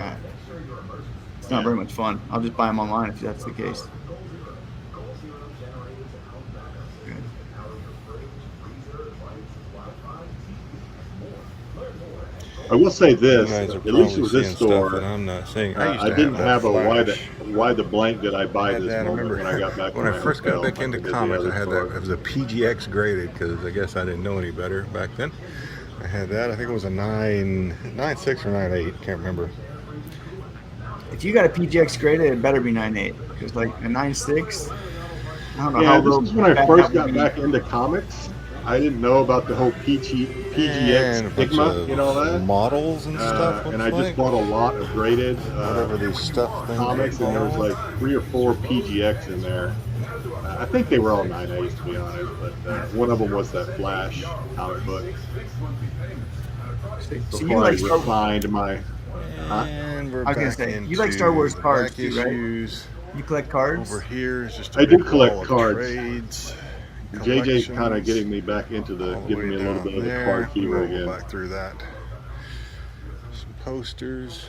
it's not very much fun. I'll just buy them online if that's the case. I will say this, at least with this store, I'm not saying. I didn't have a why the blank did I buy this moment when I got back. When I first got back into comics, I had that. It was a PGX graded because I guess I didn't know any better back then. I had that. I think it was a 9.6 or 9.8. Can't remember. If you got a PGX graded, it better be 9.8 because like a 9.6. I don't know. Yeah, this is when I first got back into comics. I didn't know about the whole PGX stigma, you know that? Models and stuff. And I just bought a lot of graded whatever these stuff comics, and there was like 3 or 4 PGX in there. I think they were all 9.8s to be honest, but one of them was that Flash comic book. So you like refined my. And we're I was gonna say you like Star Wars cards too, right? You collect cards. Over here is just I do collect cards. Trades. JJ's kind of getting me back into giving me a little bit of the card keeper again. Back through that. Some posters.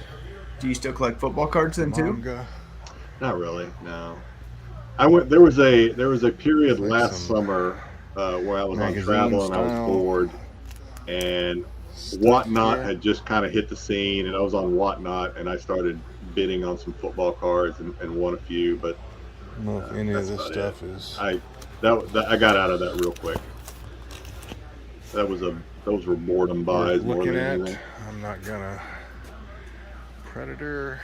Do you still collect football cards then too? Not really, no. There was a period last summer where I was on travel and I was bored, and Whatnot had just kind of hit the scene, and I was on Whatnot and I started bidding on some football cards and won a few, but I don't know if any of this stuff is. I got out of that real quick. Those were boredom buys more than anything. I'm not gonna. Predator.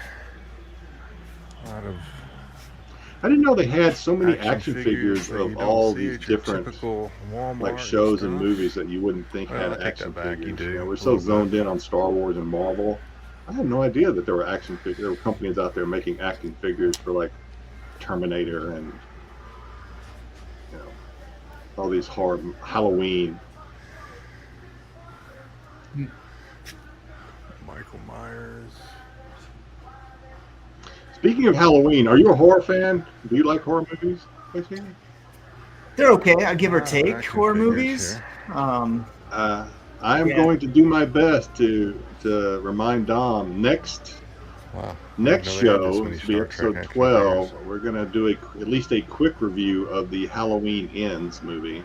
A lot of. I didn't know they had so many action figures of all these different like shows and movies that you wouldn't think had action figures. You know, we're so zoned in on Star Wars and Marvel. I had no idea that there were action figures. There were companies out there making action figures for like Terminator and all these horror, Halloween. Michael Myers. Speaking of Halloween, are you a horror fan? Do you like horror movies? They're okay. I give or take horror movies. I am going to do my best to remind Dom next show, be episode 12. We're gonna do at least a quick review of the Halloween Ends movie.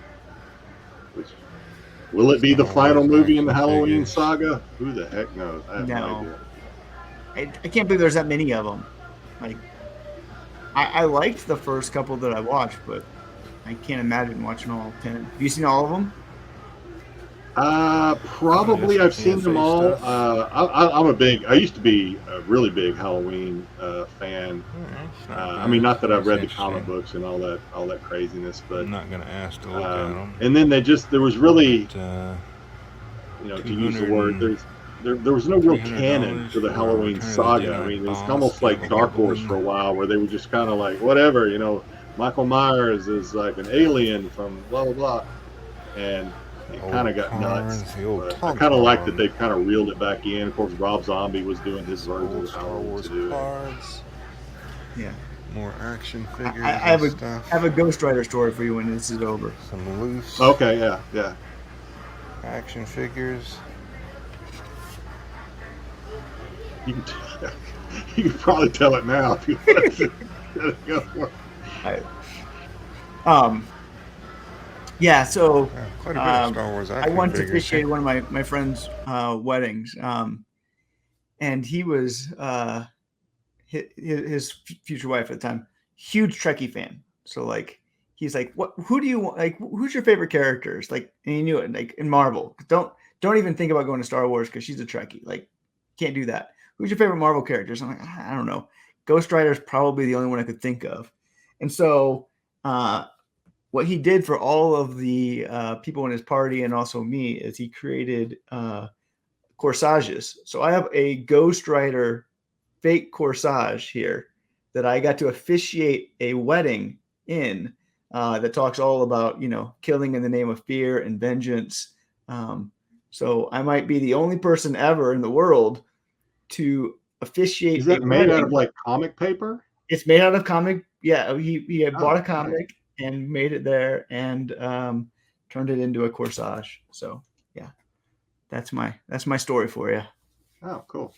Will it be the final movie in the Halloween saga? Who the heck knows? I have no idea. I can't believe there's that many of them. Like, I liked the first couple that I watched, but I can't imagine watching all 10. Have you seen all of them? Probably I've seen them all. stuff. I used to be a really big Halloween fan. I mean, not that I've read the comic books and all that craziness, but I'm not gonna ask to look at them. and then there was really, But, to use the word, there was no real canon to the Halloween saga. I mean, it's almost like Dark Horse for a while, where they were just kind of like, whatever, Michael Myers is like an alien from blah blah blah, and it kind of got nuts. But I kind of like that they kind of reeled it back in. Of course, Rob Zombie was doing his version of Star Wars cards. Yeah. More action figures. I have a Ghost Rider story for you when this is over. Some loose. Okay, yeah. Action figures. You can probably tell it now if you want to. Yeah, so quite a bit of Star Wars action I went to figures. officiate one of my friend's weddings, and he was his future wife at the time, huge Trekkie fan. So like he's like, who do you want? Like, who's your favorite characters? Like, and he knew it. Like in Marvel, don't even think about going to Star Wars because she's a Trekkie. Like, can't do that. Who's your favorite Marvel characters? I'm like, I don't know. Ghost Rider is probably the only one I could think of. And so what he did for all of the people in his party and also me is he created corsages. So I have a Ghost Rider fake corsage here that I got to officiate a wedding in that talks all about, killing in the name of fear and vengeance. So I might be the only person ever in the world to officiate. Is that made out of like comic paper? It's made out of comic. Yeah, he had bought a comic and made it there and turned it into a corsage. So yeah, that's my story for you. Oh, cool.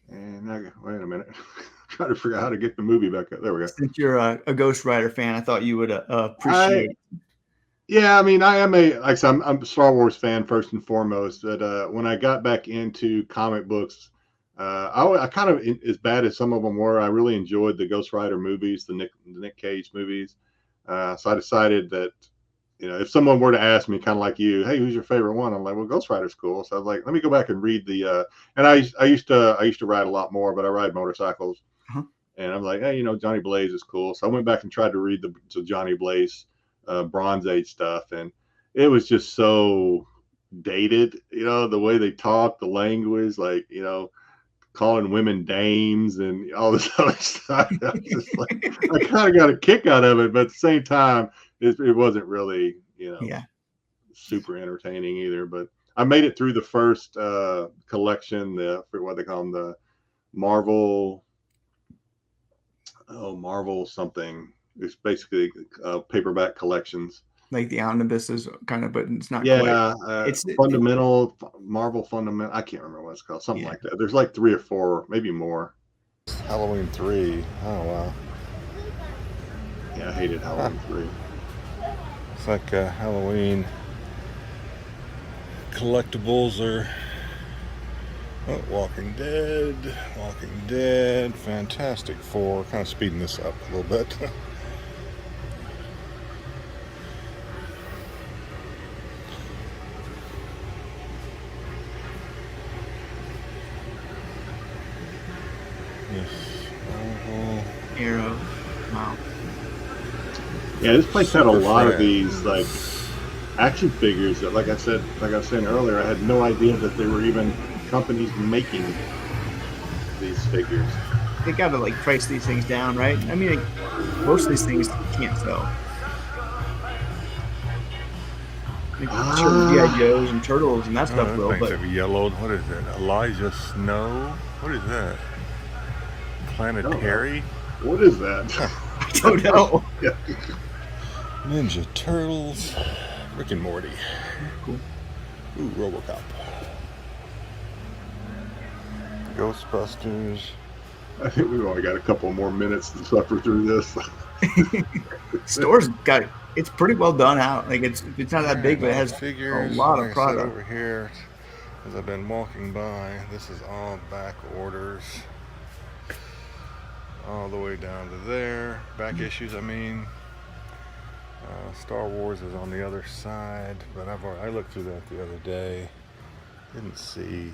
And now, wait a minute. Trying to figure out how to get the movie back up. There we go. Since you're a Ghost Rider fan, I thought you would appreciate. Yeah, I mean, I'm a Star Wars fan first and foremost. But when I got back into comic books, I kind of, as bad as some of them were, I really enjoyed the Ghost Rider movies, the Nick Cage movies. So I decided that, if someone were to ask me, kind of like you, hey, who's your favorite one? I'm like, well, Ghost Rider's cool. So I was like, let me go back and read the. And I used to ride a lot more, but I ride motorcycles. Uh-huh. And I'm like, hey, Johnny Blaze is cool. So I went back and tried to read the Johnny Blaze Bronze Age stuff, and it was just so dated. The way they talk, the language, like calling women dames and all this other stuff. I was just like, I kind of got a kick out of it, but at the same time, it wasn't really, super entertaining either. But I made it through the first collection, what they call them, the Marvel something. It's basically paperback collections. Like the omnibuses, kind of, but it's not. Yeah, quite. It's Marvel Fundamental. I can't remember what it's called. Something like that. There's like 3 or 4, maybe more. Halloween 3. Oh wow. Yeah, I hated Halloween 3. It's like Halloween collectibles are Walking Dead, Fantastic Four. Kind of speeding this up a little bit. Arrow. Wow. Yeah, this place had a lot of these like action figures that, like I was saying earlier, I had no idea that there were even companies making these figures. They got to like price these things down, right? I mean, most of these things you can't sell. Sure, G.I. Joes and Turtles and that stuff will, but have yellowed. What is it? Elijah Snow? What is that? Planetary? What is that? I don't know. Ninja Turtles. Rick and Morty. Cool. Ooh, RoboCop. Ghostbusters. I think we've only got a couple more minutes to suffer through this. Store's got it. It's pretty well done out. Like it's not that big, but it has figures, a lot like of product over here. As I've been walking by, this is all back orders. all the way down to there. Back issues, I mean. Star Wars is on the other side, but I looked through that the other day. Didn't see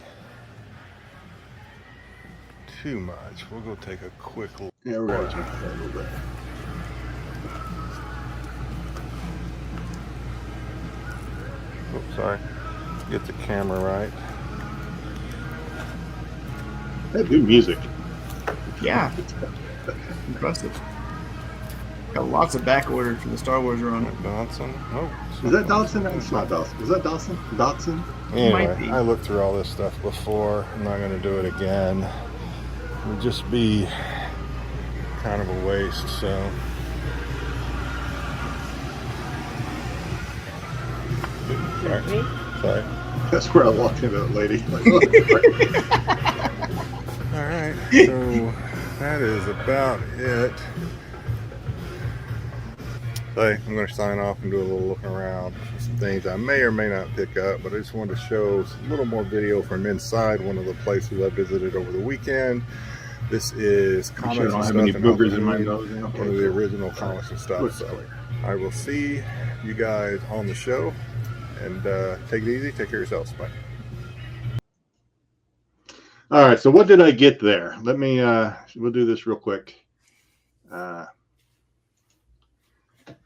too much. We'll go take a quick look. Yeah, we're going to jump that a little bit. Oops, sorry. Get the camera right. They do music. Yeah. Impressive. Got lots of back orders for the Star Wars run. Dodson? Nope. Is that Dodson? It's not Dodson. Is that Dodson? Dodson? Anyway, Might be. I looked through all this stuff before. I'm not going to do it again. It would just be kind of a waste, so. Sorry. That's where I walked into that lady. All right, so that is about it. Hey, I'm going to sign off and do a little looking around for some things I may or may not pick up, but I just wanted to show a little more video from inside one of the places I visited over the weekend. This is comics I don't and have stuff any in boogers in my Alphabet, nose. one of the original comics and stuff. So I will see you guys on the show, and take it easy. Take care of yourselves. Bye. All right, so what did I get there? Let me, we'll do this real quick.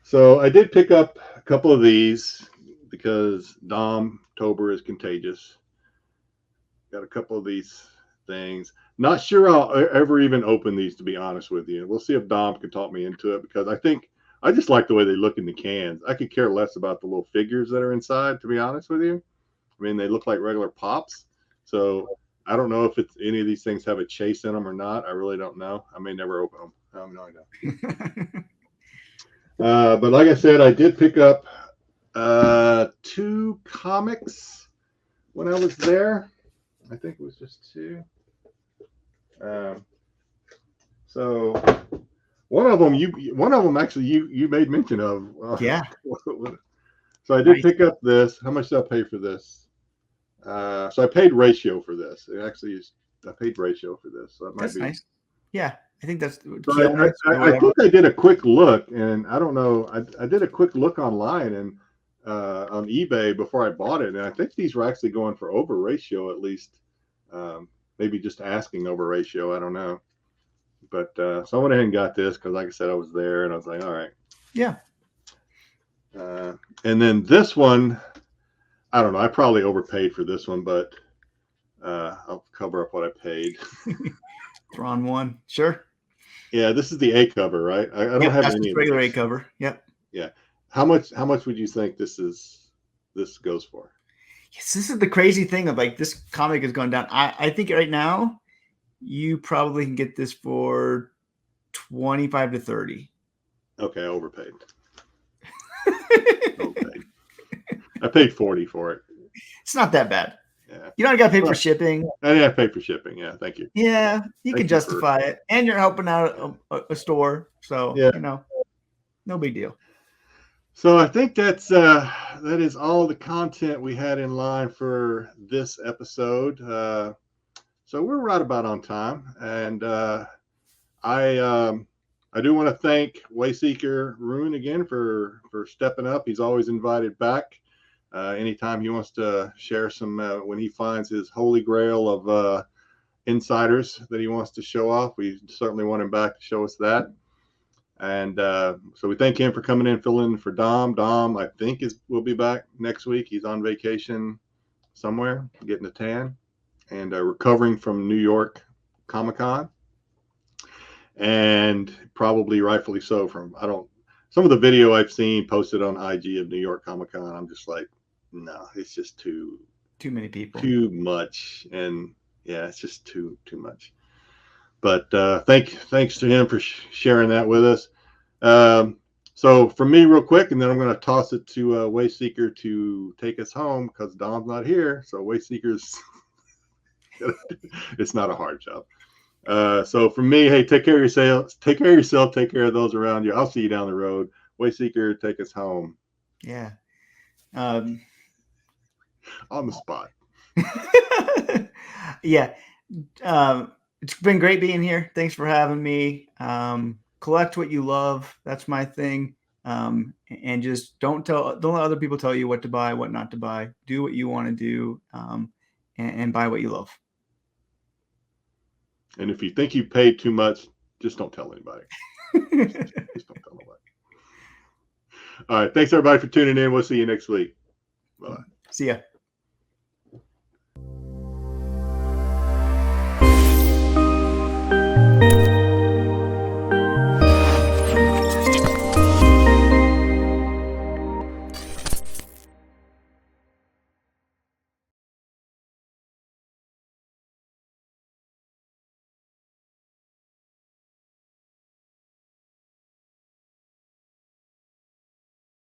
So I did pick up a couple of these because Domtober is contagious. Got a couple of these things. Not sure I'll ever even open these, to be honest with you. We'll see if Dom can talk me into it, because I just like the way they look in the cans. I could care less about the little figures that are inside, to be honest with you. I mean, they look like regular pops. So I don't know if any of these things have a chase in them or not. I really don't know. I may never open them. I have no idea. But like I said, I did pick up 2 comics when I was there. I think it was just 2. So one of them actually you made mention of. Yeah. So I did pick up this. How much did I pay for this? So I paid ratio for this. It actually is. I paid ratio for this. So that's nice. Yeah, I think that's. So I think I did a quick look, and I don't know. I did a quick look online and on eBay before I bought it, and I think these were actually going for over ratio at least. Maybe just asking over ratio. I don't know. But so I went ahead and got this because, like I said, I was there, and I was like, all right. Yeah. And then this one, I don't know. I probably overpaid for this one, but I'll cover up what I paid. Thrawn 1, sure. Yeah, this is the A cover, right? I don't have any regular A cover. Yep. Yeah. How much would you think this goes for? Yes, this is the crazy thing of like this comic is going down. I think right now you probably can get this for 25 to 30. Okay, I overpaid. I paid 40 for it. It's not that bad. Yeah. You don't got to pay for shipping. I didn't have to pay for shipping. Yeah, thank you. Yeah, you can justify it, and you're helping out a store, so yeah, no big deal. So I think that is all the content we had in line for this episode. So we're right about on time, and I do want to thank Wayseeker Rune again for stepping up. He's always invited back. Anytime he wants to share some, when he finds his holy grail of insiders that he wants to show off, we certainly want him back to show us that. And so we thank him for coming in, filling in for Dom. Dom, I think, will be back next week. He's on vacation somewhere, getting a tan, and recovering from New York Comic-Con. And probably rightfully so some of the video I've seen posted on IG of New York Comic-Con, I'm just like, no, it's just too many people, too much. And yeah, it's just too much. But thanks to him for sharing that with us. So for me, real quick, and then I'm going to toss it to Wayseeker to take us home because Dom's not here. So Wayseeker's, it's not a hard job. So for me, hey, take care of yourself. Take care of those around you. I'll see you down the road. Wayseeker, take us home. Yeah. On the spot. Yeah. It's been great being here. Thanks for having me. Collect what you love. That's my thing. And just don't let other people tell you what to buy, what not to buy. Do what you want to do, and buy what you love. And if you think you paid too much, just don't tell anybody. Just don't tell nobody. All right. Thanks everybody for tuning in. We'll see you next week. Bye. See ya.